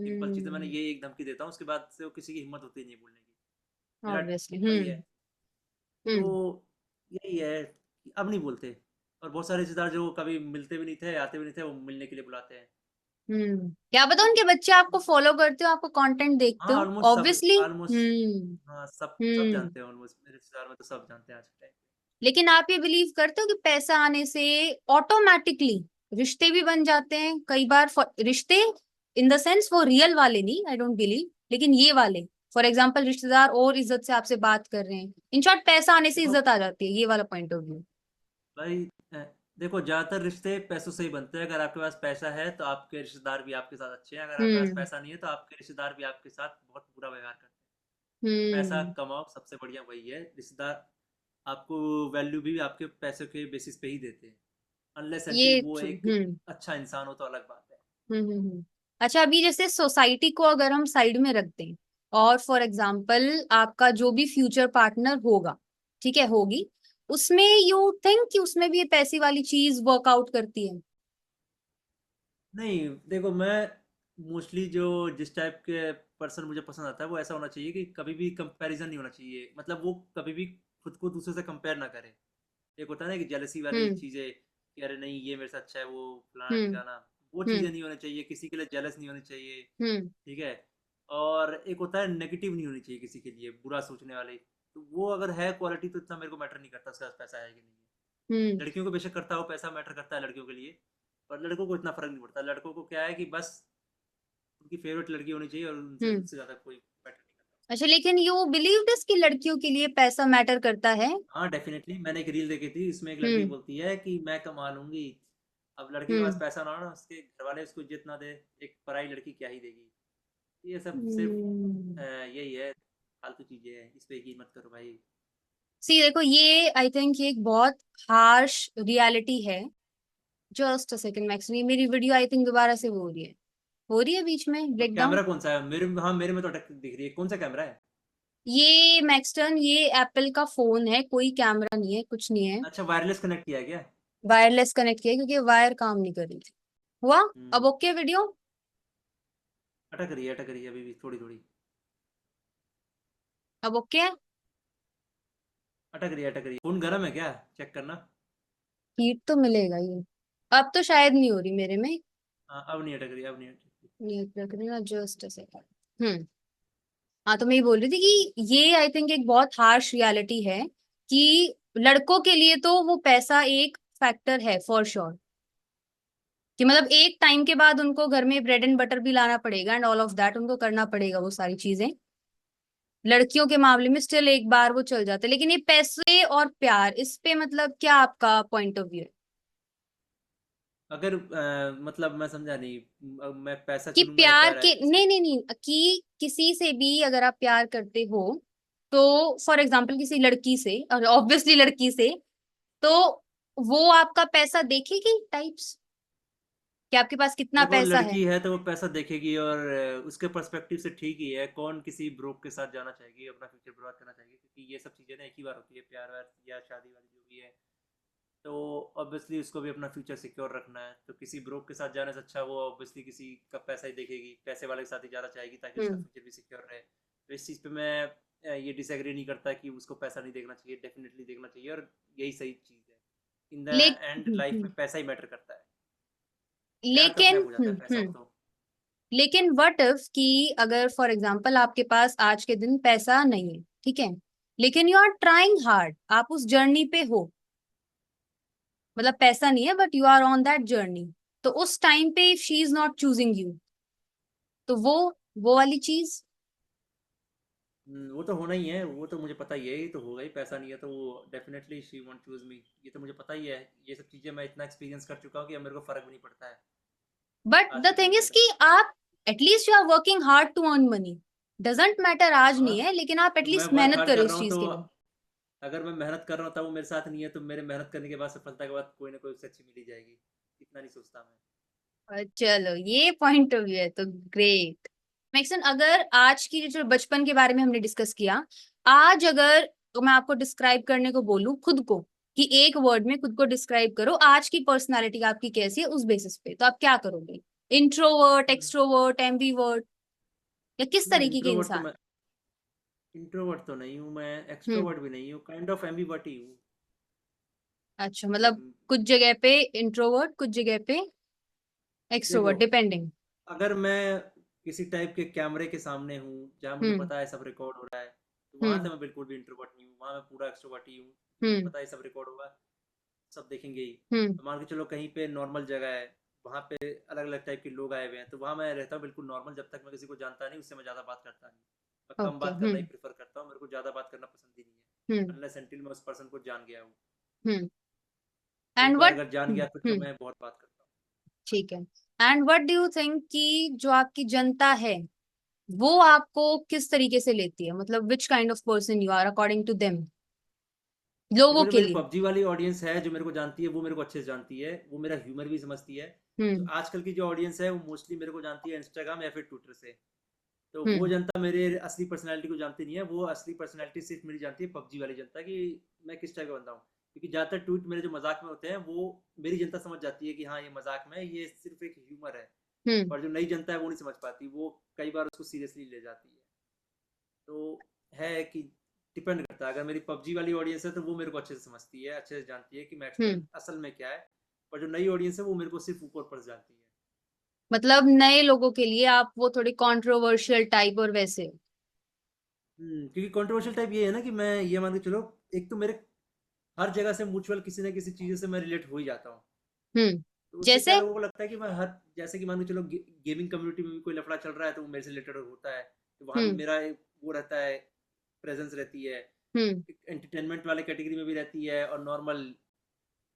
सिंपल चीज़ है, मैंने हम्म। ये एक धमकी देता हूँ, उसके बाद से वो किसी की हिम्मत होती नहीं बोलने की। मेरा ऑब्वियसली। वही है। तो हम्म। यही है कि अब नहीं बोलते। और बहुत सारे रिश्तेदार जो कभी मिलते भी नहीं थे, आते भी नहीं थे, वो मिलने के लिए बुलाते हैं। क्या पता उनके बच्चे आपको फॉलो करते हो, आपको कंटेंट देखते हाँ, हो, ऑलमोस्ट सब, ऑब्वियसली। ऑलमोस्ट। हम्म। हाँ, सब हम्म। जानते हैं ऑलमोस्ट, मेरे रिश्तेदार में तो सब जानते हैं आज के टाइम लेकिन आप ये बिलीव करते हो कि पैसा आने से ऑटोमेटिकली रिश्ते भी बन जाते हैं कई बार? रिश्ते इन द सेंस वो रियल वाले नहीं, आई डोंट बिलीव, लेकिन ये वाले, फॉर एग्जाम्पल रिश्तेदार और इज्जत से आपसे बात कर रहे हैं, इन शॉर्ट पैसा आने पे। से देखो इज्जत आ जाती है, ये वाला पॉइंट ऑफ व्यू? भाई, अ, देखो ज्यादातर रिश्ते पैसों से ही बनते हैं। अगर आपके पास पैसा है तो आपके रिश्तेदार भी आपके साथ अच्छे हैं, अगर आपके पास हम्म। पैसा नहीं है तो आपके रिश्तेदार भी आपके साथ बहुत बुरा व्यवहार करते हैं। पैसा हम्म। कमाओ, सबसे बढ़िया वही है। रिश्तेदार आपको वैल्यू भी आपके पैसों के बेसिस पे ही देते हैं, अनलेस ये एंटिल वो true। एक अच्छा इंसान हो तो अलग बात है। अच्छा, अभी जैसे सोसाइटी को अगर हम साइड में रख दें, और फॉर एग्जाम्पल आपका जो भी फ्यूचर पार्टनर होगा, ठीक है, होगी, उसमें यू थिंक कि उसमें भी ये पैसे वाली चीज वर्कआउट करती है? नहीं, देखो मैं मोस्टली जो जिस टाइप के पर्सन मुझे पसंद आता है, वो ऐसा होना चाहिए कि कभी भी कंपैरिजन नहीं होना चाहिए। मतलब वो कभी भी खुद को दूसरे से कंपेयर ना करे। एक होता है ना कि जेलसी वाली हम्म। चीजें, कि अरे नहीं ये मेरे से अच्छा है, वो फलाना हम्म। ठिकाना, वो चीजें हम्म। नहीं होनी चाहिए। किसी के लिए जेलस नहीं होनी चाहिए। हम्म। ठीक है। और एक होता है नेगेटिव नहीं होनी चाहिए किसी के लिए, बुरा सोचने वाली। तो वो अगर है क्वालिटी, तो इतना मेरे को मैटर नहीं करता उसके पास पैसा है कि नहीं हम्म। है। लड़कियों को बेशक करता हो, पैसा मैटर करता है लड़कियों के लिए, पर लड़कों को इतना फर्क नहीं पड़ता। लड़कों को क्या है कि बस उनकी फेवरेट लड़की होनी चाहिए, और उनसे हम्म। उससे ज्यादा कोई मैटर नहीं करता। अच्छा, लेकिन यू बिलीव दिस कि लड़कियों के लिए पैसा मैटर करता है? हाँ डेफिनेटली, मैंने एक रील देखी थी, इसमें एक लड़की हम्म। बोलती है कि मैं कमा लूंगी। अब लड़के के पास हम्म। पैसा ना हो ना, उसके घर वाले उसको इज्जत ना दे, एक पराई लड़की क्या ही देगी। ये सब सिर्फ हम्म। यही है, फालतू चीजें हैं, इस पे यकीन मत करो भाई। सी देखो, ये आई थिंक ये एक बहुत हार्श रियलिटी है। जस्ट अ सेकंड मैक्सिमम, मेरी वीडियो आई थिंक दोबारा से वो हो रही है बीच में तो ब्रेकडाउन। कैमरा कौन सा है मेरे? हाँ, मेरे में तो अटक दिख रही है। कौन सा कैमरा है? ये मैक्सटन, ये एप्पल का फोन है, कोई कैमरा नहीं है, कुछ नहीं है। अच्छा, वायरलेस कनेक्ट किया है क्या? वायरलेस कनेक्ट किया क्योंकि वायर काम नहीं कर रही थी। हुआ? अब हम्म। Okay video? अटक रही है अभी भी थोड़ी थोड़ी। अब ओके है? अटक रही है। फोन गर्म है क्या? चेक करना। हीट तो मिलेगा ये। अब तो शायद नहीं हो रही मेरे में। हाँ, अब नहीं अटक रही, अब नहीं अटक रही। ये रख रही ना, जस्ट अ सेकंड। हाँ, तो मैं ये बोल रही थी कि ये आई थिंक एक बहुत हार्श रियलिटी है कि लड़कों के लिए तो वो पैसा एक फैक्टर है फॉर श्योर, कि मतलब एक टाइम के बाद उनको घर में ब्रेड एंड बटर भी लाना पड़ेगा एंड ऑल ऑफ दैट उनको करना पड़ेगा वो सारी चीजें। लड़कियों के मामले में स्टिल एक बार वो चल जाते हैं, लेकिन ये पैसे और प्यार, इस पे मतलब क्या आपका पॉइंट ऑफ व्यू है? अगर मतलब मैं समझा नहीं। मैं पैसा कि चुनूंगा या प्यार प्यार के, इसके। नहीं नहीं नहीं, कि किसी से भी अगर आप प्यार करते हो तो फॉर एग्जाम्पल किसी लड़की से, और ऑब्वियसली लड़की से, तो वो आपका पैसा देखेगी टाइप्स, कि आपके पास कितना देखो, पैसा है। लड़की है तो वो पैसा देखेगी, और उसके पर्सपेक्टिव से ठीक ही है। कौन किसी ब्रोक के साथ जाना चाहेगी, अपना फ्यूचर बर्बाद करना चाहेगी? क्योंकि ये सब चीज़ें ना एक ही बार होती है, प्यार व्यार या शादी वाली जो भी है। तो ऑब्वियसली उसको भी अपना फ्यूचर सिक्योर रखना है, तो किसी ब्रोक के साथ जाने से अच्छा वो ऑब्वियसली किसी का पैसा ही देखेगी, पैसे वाले के साथ ही जाना चाहेगी, ताकि उसका हम्म। फ्यूचर भी सिक्योर रहे। तो इस चीज़ पे मैं ये डिसएग्री नहीं करता कि उसको पैसा नहीं देखना चाहिए, डेफिनेटली देखना चाहिए, और यही सही चीज़ है। इन द एंड लाइफ में पैसा ही मैटर करता है। प्यार तो अपने लेकिन आप हो जाता है, पैसा हो तो। लेकिन व्हाट इफ कि अगर फॉर एग्जाम्पल आपके पास आज के दिन पैसा नहीं है, ठीक है, लेकिन यू आर ट्राइंग हार्ड, आप उस जर्नी पे हो, मतलब पैसा नहीं है but you are on that journey, तो उस टाइम पे if she is not choosing you, तो वो वाली चीज। वो तो होना ही है, वो तो मुझे पता ही है, ये तो होगा ही। पैसा नहीं है तो वो डेफिनेटली शी वॉन्ट चूज मी, ये तो मुझे पता ही है। ये सब चीज़ें मैं इतना एक्सपीरियंस कर चुका हूँ कि अब मेरे को फ़र्क भी नहीं पड़ता है बट आज द के थिंग टाइम पे इज तो। कि आप at least you are working hard to earn money, doesn't matter आज हाँ, नहीं है, लेकिन आप तो मैं एटलीस्ट वर्क मेहनत हार्ड करो कर उस रहा हूँ, चीज तो के लिए। अगर मैं मेहनत कर रहा हूँ तब वो मेरे साथ नहीं है, तो मेरे मेहनत करने के बाद, सफलता के बाद कोई ना कोई उससे अच्छी मिल ही जाएगी। इतना नहीं सोचता मैं। चलो, ये पॉइंट ऑफ व्यू है तो ग्रेट। मैक्सन, अगर आज की जो बचपन के बारे में हमने डिस्कस किया, आज अगर तो मैं आपको डिस्क्राइब करने को बोलूं खुद को, कि एक वर्ड में खुद को डिस्क्राइब करो, आज की पर्सनालिटी आपकी कैसी है उस बेसिस पे, तो आप क्या करोगे? इंट्रोवर्ट, एक्सट्रोवर्ट, एम्बीवर्ट, या किस तरीके के इंट्रोवर्ट तो इंसान? मैं इंट्रोवर्ट तो नहीं हूँ, मैं हम्म। एक्सट्रोवर्ट भी नहीं हूँ, काइंड ऑफ एम्बीवर्ट ही हूँ। अच्छा, मतलब मतलब कुछ जगह पे इंट्रोवर्ट, कुछ जगह पे देखो, एक्सट्रोवर्ट, डिपेंडिंग। अगर मैं किसी टाइप के कैमरे के सामने हूँ जहाँ मुझे हम्म। पता है सब रिकॉर्ड हो रहा है, तो वहाँ हम्म। से मैं बिल्कुल भी इंट्रोवर्ट नहीं हूँ, वहाँ मैं पूरा एक्सट्रोवर्ट ही हूँ। कि मुझे हम्म। पता है सब रिकॉर्ड होगा, सब देखेंगे ही। हम्म। तो मान के चलो कहीं पे नॉर्मल जगह है, वहाँ पे अलग अलग टाइप के लोग आए हुए हैं, तो वहाँ मैं रहता हूँ बिल्कुल नॉर्मल। जब तक मैं किसी को जानता नहीं, उससे मैं ज़्यादा बात करता नहीं। मैं कम ओके। बात करना ही प्रेफर करता हूँ, मेरे को ज़्यादा बात करना पसंद ही नहीं हम्म। है, अनलेस अनटिल मैं उस पर्सन को जान गया हूँ। हम्म। एक एंड बार व्हाट? अगर जान गया फिर तो मैं बहुत बात करता हूँ। ठीक है। And what do you think कि जो आपकी जनता है वो आपको किस तरीके से लेती है, मतलब which kind of person you are according to them, लोगों देखो, जो के मेरी लिए? पबजी वाली ऑडियंस है, जो मेरे को जानती है, वो मेरे को अच्छे से जानती है, वो मेरा ह्यूमर भी समझती है। जो हम्म। आजकल की जो ऑडियंस है वो मोस्टली मेरे को जानती है इंस्टाग्राम या फिर ट्विटर से। तो वो हम्म। जनता मेरे असली पर्सनैलिटी को जानती नहीं है, वो असली पर्सनैलिटी सिर्फ मेरी जानती है पबजी वाली जनता, कि मैं किस टाइप का बंदा हूँ। क्योंकि ज़्यादातर ट्वीट मेरे जो मजाक में होते हैं, वो मेरी जनता समझ जाती है कि हाँ, ये मजाक में है, ये सिर्फ एक ह्यूमर है। हम्म। पर जो नई जनता है वो नहीं समझ पाती, वो कई बार उसको सीरियसली ले जाती है। तो है कि डिपेंड करता है। अगर मेरी पबजी वाली ऑडियंस है तो वो मेरे को अच्छे से समझती है, अच्छे से जानती है कि मैक्सटन हम्म। असल में क्या है। पर जो नई ऑडियंस है वो मेरे को सिर्फ ऊपर ऊपर से जानती है। मतलब नए लोगों के लिए आप वो थोड़ी कंट्रोवर्शियल टाइप और वैसे? क्योंकि कंट्रोवर्शियल टाइप ये है ना कि मैं ये मान के चलो, एक तो मेरे हर जगह से म्यूचुअल किसी ना किसी चीज़ से मैं रिलेट हो ही जाता हूँ। हम्म। तो उससे क्या जैसे? लोगों को लगता है कि मैं हर, जैसे कि मान के चलो गेमिंग कम्युनिटी में भी कोई लफड़ा चल रहा है तो वो मेरे से रिलेटेड होता है, तो वहाँ भी हम्म। मेरा एक वो रहता है, प्रेजेंस रहती है। हम्म। एंटरटेनमेंट वाले कैटेगरी में भी रहती है, और नॉर्मल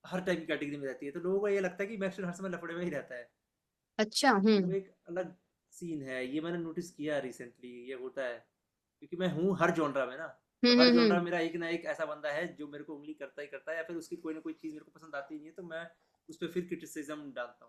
हर टाइप की कैटेगरी में रहती है। तो लोगों को ये लगता है कि मैक्सवेल हर समय लफड़े में ही रहता है। अच्छा। तो वो एक अलग सीन है, ये मैंने नोटिस किया रिसेंटली, ये होता है। क्योंकि मैं हूँ हर जॉनरा में ना, तो हर जॉनरा हम्म। मेरा एक ना एक ऐसा बंदा है जो मेरे को उंगली करता ही करता है, या फिर उसकी कोई ना कोई चीज़ मेरे को पसंद आती नहीं है, तो मैं उस पर फिर क्रिटिसिज्म डालता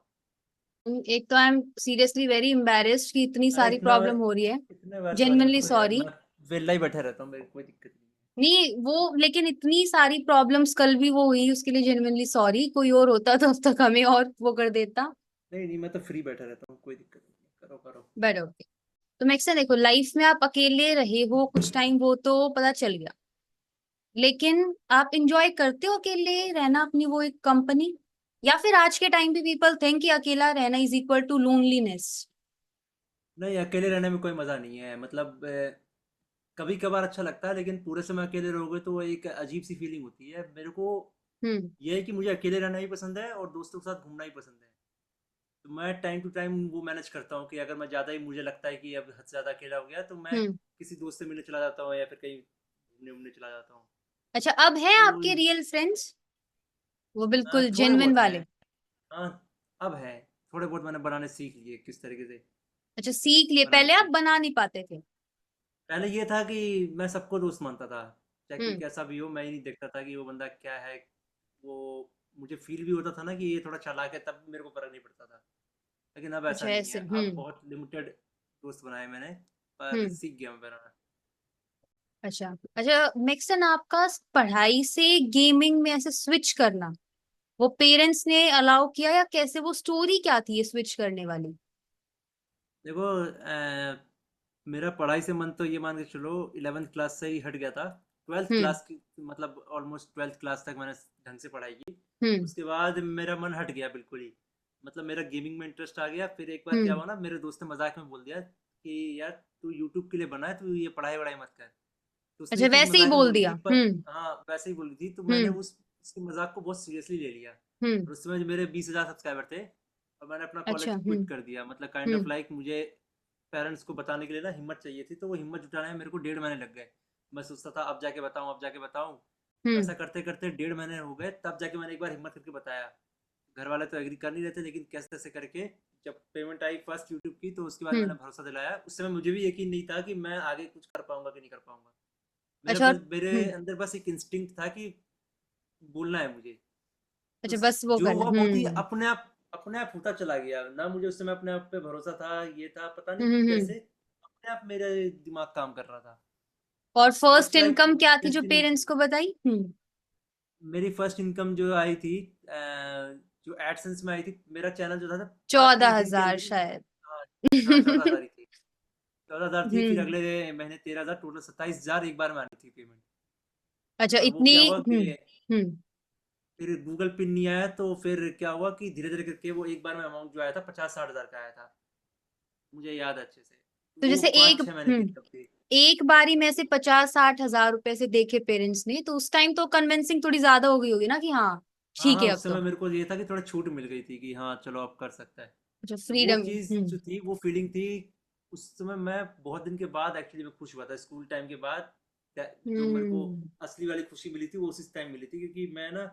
हूँ। एक तो I am seriously very embarrassed कि इतनी सारी इतना प्रॉब्लम हो रही है। इतने बार सॉरी मत जेन्युइनली करो यार, सॉरी। मैं वेला ही बैठा रहता हूँ, मेरे को कोई दिक्कत नहीं है। नहीं वो, लेकिन इतनी सारी प्रॉब्लम्स कल भी वो हुई, उसके लिए जेन्युइनली सॉरी। कोई और होता तो अब तक हमें और वो कर देता। नहीं नहीं, मैं तो फ्री बैठा रहता हूँ, कोई दिक्कत नहीं है, करो करो। But okay. तो मैक्सन देखो, लाइफ में आप अकेले रहे हो कुछ टाइम, वो तो पता चल गया, लेकिन आप इंजॉय करते हो अकेले रहना, अपनी वो एक कंपनी? या फिर आज के टाइम पे पीपल थिंक कि अकेला रहना इज इक्वल टू लोनलीनेस? नहीं, अकेले रहने में कोई मज़ा नहीं है, मतलब कभी कभार अच्छा लगता है, लेकिन पूरे समय अकेले रहोगे तो वो एक अजीब सी फीलिंग होती है मेरे को। हम्म। ये है कि मुझे अकेले रहना ही पसंद है और दोस्तों के साथ घूमना ही पसंद है। तो मैं टाइम टू टाइम वो मैनेज करता हूँ कि अगर मैं ज़्यादा ही मुझे लगता है कि अब हद से ज़्यादा अकेला हो गया, तो मैं हम्म। किसी दोस्त से मिलने चला जाता हूँ या फिर कहीं घूमने उमने चला जाता हूँ। अच्छा, अब है तो आपके रियल फ्रेंड्स, वो बिल्कुल थोड़े जेन्युइन बहुत हैं। वाले? हाँ, अब है। थोड़े बहुत मैंने बनाने सीख लिए किस तरीके से अच्छा, सीख लिए, बनाने पहले आप चाहिए। बना नहीं पाते थे? पहले ये था कि मैं सबको दोस्त मानता था, चाहे कोई हम्म। कैसा भी हो, मैं ही नहीं देखता था कि वो बंदा क्या है। वो मुझे फील भी होता था ना कि ये थोड़ा चालाक है, तब मेरे को फर्क नहीं पड़ता था। लेकिन अब ऐसा अच्छा नहीं ऐसे। है, अब बहुत लिमिटेड दोस्त बनाए मैंने, पर हम्म। सीख गया मैं बनाना। अच्छा अच्छा, मिक्सन आपका पढ़ाई से गेमिंग में ऐसे स्विच करना, वो पेरेंट्स ने अलाउ किया या कैसे, वो स्टोरी क्या थी ये स्विच करने वाली? देखो, मेरा पढ़ाई से मन तो ये मान के चलो 11th क्लास से ही हट गया था। 12th हम्म। क्लास की मतलब ऑलमोस्ट 12th क्लास तक मैंने ढंग से पढ़ाई की। हम्म। उसके बाद मेरा मन हट गया बिल्कुल ही, मतलब मेरा गेमिंग में इंटरेस्ट आ गया। फिर एक बार क्या हम्म। हुआ ना, मेरे दोस्त ने मजाक में बोल दिया कि यार तू यूट्यूब के लिए बना है, तू ये पढ़ाई वढ़ाई मत कर। तो उसने अच्छा, ये चीज़ वैसे ही मजाक में बोल बोली दिया। थी, पर हाँ वैसे ही बोली थी, तो मैंने हम्म। उसकी मजाक को बहुत सीरियसली ले लिया। हम्म। और उस समय मेरे 20,000 सब्सक्राइबर थे, और मैंने अपना अच्छा। कॉलेज हम्म। क्विट कर दिया। मतलब काइंड ऑफ हम्म। लाइक मुझे पेरेंट्स को बताने के लिए ना हिम्मत चाहिए थी, तो वो हिम्मत जुटाने में मेरे को 1.5 महीने लग गए। मैं सोचता था अब जाके बताऊँ, अब जाके बताऊँ। हम्म। वैसा करते करते 1.5 महीने हो गए, तब जाके मैंने एक बार हिम्मत करके बताया। घर वाले तो एग्री कर नहीं रहे थे, लेकिन कैसे तैसे करके जब पेमेंट आई फर्स्ट यूट्यूब की, तो उसके बाद मैंने हम्म। भरोसा दिलाया। उस समय मुझे भी यकीन नहीं था कि मैं आगे कुछ कर पाऊंगा कि नहीं कर पाऊंगा। मेरा अच्छा बस मेरे अंदर बस एक इंस्टिंक्ट था कि बोलना है मुझे। तो अच्छा, बस वो जो करना। हुआ बहुत ही अपने आप होता चला गया ना। मुझे उस समय अपने आप पे भरोसा था, ये था पता नहीं हम्म। कैसे अपने आप मेरे दिमाग काम कर रहा था। और तो फर्स्ट इट्स लाइक इनकम क्या थी जो डेस्टिनी पेरेंट्स थी। को बताई? मेरी फर्स्ट इनकम जो आई थी, जो एडसेंस में आई थी, मेरा चैनल जो था 14 हजार दिन के अंदर ही। शायद। हाँ, हाँ 14,000 ही थी। 14,000 थी, फिर हम्म। अगले महीने 13,000, टोटल 27,000 एक बार में आनी थी पेमेंट। अच्छा, और वो इतनी। क्या हुआ कि हम्म। फिर गूगल पिन नहीं आया, तो फिर क्या हुआ कि धीरे धीरे करके वो एक बार में अमाउंट जो आया था 50-60 हज़ार का आया था। मुझे याद है अच्छे से। तो वो जैसे एक 5-6 महीने की इनकम थी। एक बारी में से 50-60 हजार रुपए से देखे पेरेंट्स ने, तो उस टाइम तो कन्विंसिंग थोड़ी ज्यादा हो गई होगी ना कि हाँ हाँ ठीक हाँ, है अब उस तो। समय मेरे को ये था कि थोड़ा छूट मिल गई थी कि हाँ चलो अब कर सकता है। अच्छा, तो वो फ्रीडम। चीज़ जो थी, वो फीलिंग थी। उस समय मैं बहुत दिन के बाद एक्चुअली मैं खुश हुआ था, स्कूल टाइम के बाद। जो मेरे को हम्म। असली वाली खुशी मिली थी, वो उसी टाइम मिली थी, क्योंकि मैं ना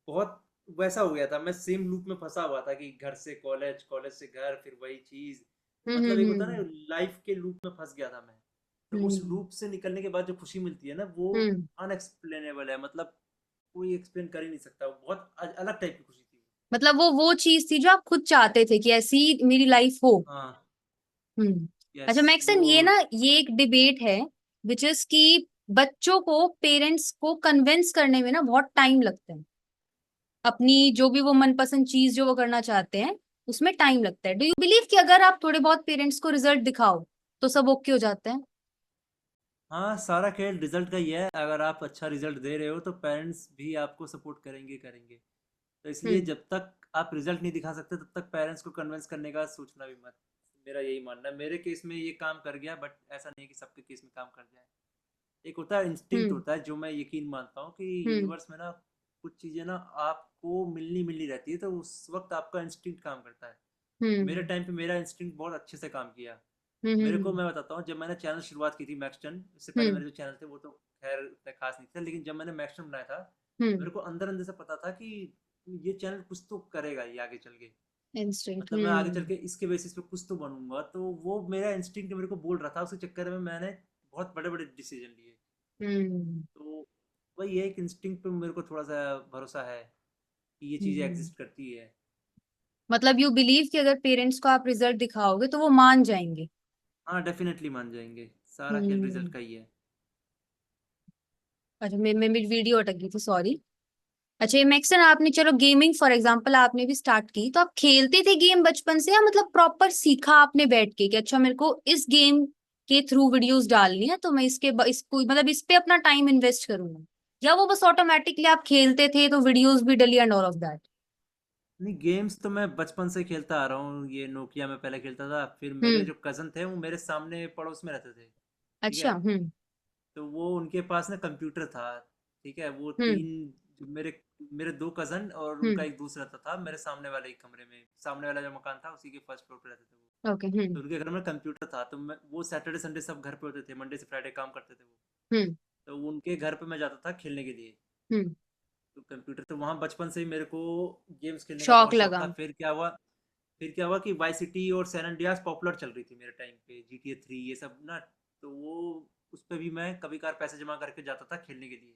बहुत वैसा हो गया था। मैं सेम लूप में फंसा हुआ था कि घर से कॉलेज, कॉलेज से घर, फिर वही चीज़। मतलब एक होता है ना, लाइफ के लूप में फंस गया था मैं। तो उस हम्म। लूप से निकलने के बाद जो खुशी मिलती है ना, वो हम्म। अनएक्सप्लेनेबल है। मतलब कोई एक्सप्लेन कर ही नहीं सकता, वो बहुत अलग टाइप की खुशी थी। मतलब वो चीज थी जो आप खुद चाहते थे कि ऐसी मेरी लाइफ हो। हाँ। हम्म। यस अच्छा वो। मैक्सन, ये ना ये एक डिबेट है विच इज कि बच्चों को पेरेंट्स को कन्विंस करने में ना बहुत टाइम लगता है, अपनी जो भी वो मनपसंद चीज जो वो करना चाहते हैं उसमें टाइम लगता है। डू यू बिलीव कि अगर आप थोड़े बहुत पेरेंट्स को रिजल्ट दिखाओ तो सब ओके हो जाता है? हाँ, सारा खेल रिजल्ट का ही है। अगर आप अच्छा रिजल्ट दे रहे हो तो पेरेंट्स भी आपको सपोर्ट करेंगे करेंगे। तो इसलिए हम्म। जब तक आप रिजल्ट नहीं दिखा सकते, तब तक पेरेंट्स को कन्विंस करने का सोचना भी मत। मेरा यही मानना है। मेरे केस में ये काम कर गया, बट ऐसा नहीं है कि सबके केस में काम कर जाए। एक होता है इंस्टिंक्ट, हम्म। होता है जो मैं यकीन मानता हूँ कि हम्म। यूनिवर्स में ना कुछ चीज़ें ना आपको मिलनी मिलनी रहती है, तो उस वक्त आपका इंस्टिंक्ट काम करता है। मेरे हम्म। टाइम पे मेरा इंस्टिंक्ट बहुत अच्छे से काम किया। हम्म। मेरे को मैं बताता हूँ, जब मैंने चैनल शुरुआत की थी मैक्सटन, इससे पहले हम्म। मेरे जो चैनल थे वो तो खैर उतने खास नहीं थे, लेकिन जब मैंने मैक्सटन बनाया था, हम्म। मेरे को अंदर अंदर से पता था कि ये चैनल कुछ तो करेगा ये आगे चल के। इंस्टिंक्ट। मतलब मैं आगे चल के इसके बेसिस पे कुछ तो बनूंगा। तो वो मेरा इंस्टिंक्ट मेरे को बोल रहा था, उसी चक्कर में मैंने बहुत बड़े बड़े डिसीजन लिए। हम्म। तो वही है, एक इंस्टिंक्ट पे मेरे को थोड़ा सा भरोसा है कि ये चीज़ें हम्म। एग्जिस्ट करती है। मतलब यू बिलीव कि अगर पेरेंट्स को आप रिजल्ट दिखाओगे तो वो मान जाएंगे? हाँ डेफिनेटली मान जाएंगे। सारा खेल रिजल्ट हम्म। का ही है। अच्छा, मैं मेरी वीडियो अटक गई थी, सॉरी। अच्छा, ये मैक्सन, आपने चलो गेमिंग फॉर एग्जांपल आपने भी स्टार्ट की, तो आप खेलते थे गेम बचपन से, या मतलब प्रॉपर सीखा आपने बैठ के कि अच्छा मेरे को इस गेम के थ्रू वीडियोस डालनी है, तो मैं इसको मतलब इस पे अपना टाइम इन्वेस्ट करूंगा, या वो बस ऑटोमेटिकली आप खेलते थे तो वीडियोस भी डली एंड ऑल ऑफ दैट? नहीं, गेम्स तो मैं बचपन से खेलता आ रहा हूँ। ये नोकिया में पहले खेलता था। फिर मेरे हम्म। जो कज़न थे वो मेरे सामने पड़ोस में रहते थे। ठीक अच्छा। है? हम्म। तो वो उनके पास ना कंप्यूटर था। ठीक है? वो हम्म। 3 जो मेरे मेरे 2 कज़न और उनका हम्म। एक दोस्त रहता था मेरे सामने वाले एक कमरे में। सामने वाला जो मकान था उसी के फर्स्ट फ्लोर पे रहते थे वो। ओके। तो हम्म। उनके घर में कंप्यूटर था, तो मैं वो सैटरडे संडे सब घर पे होते थे, मंडे से फ्राइडे काम करते थे वो। हम्म। तो उनके घर पे मैं जाता था खेलने के लिए। हम्म। तो कंप्यूटर तो वहाँ बचपन से ही मेरे को गेम्स खेलने का शौक बहुत शौक लगा। था। फिर क्या हुआ कि वाई सिटी और सैन एंड्रियास पॉपुलर चल रही थी मेरे टाइम पे, GTA 3 ये सब ना। तो वो उस पे भी मैं कभी कभार पैसे जमा करके जाता था खेलने के लिए।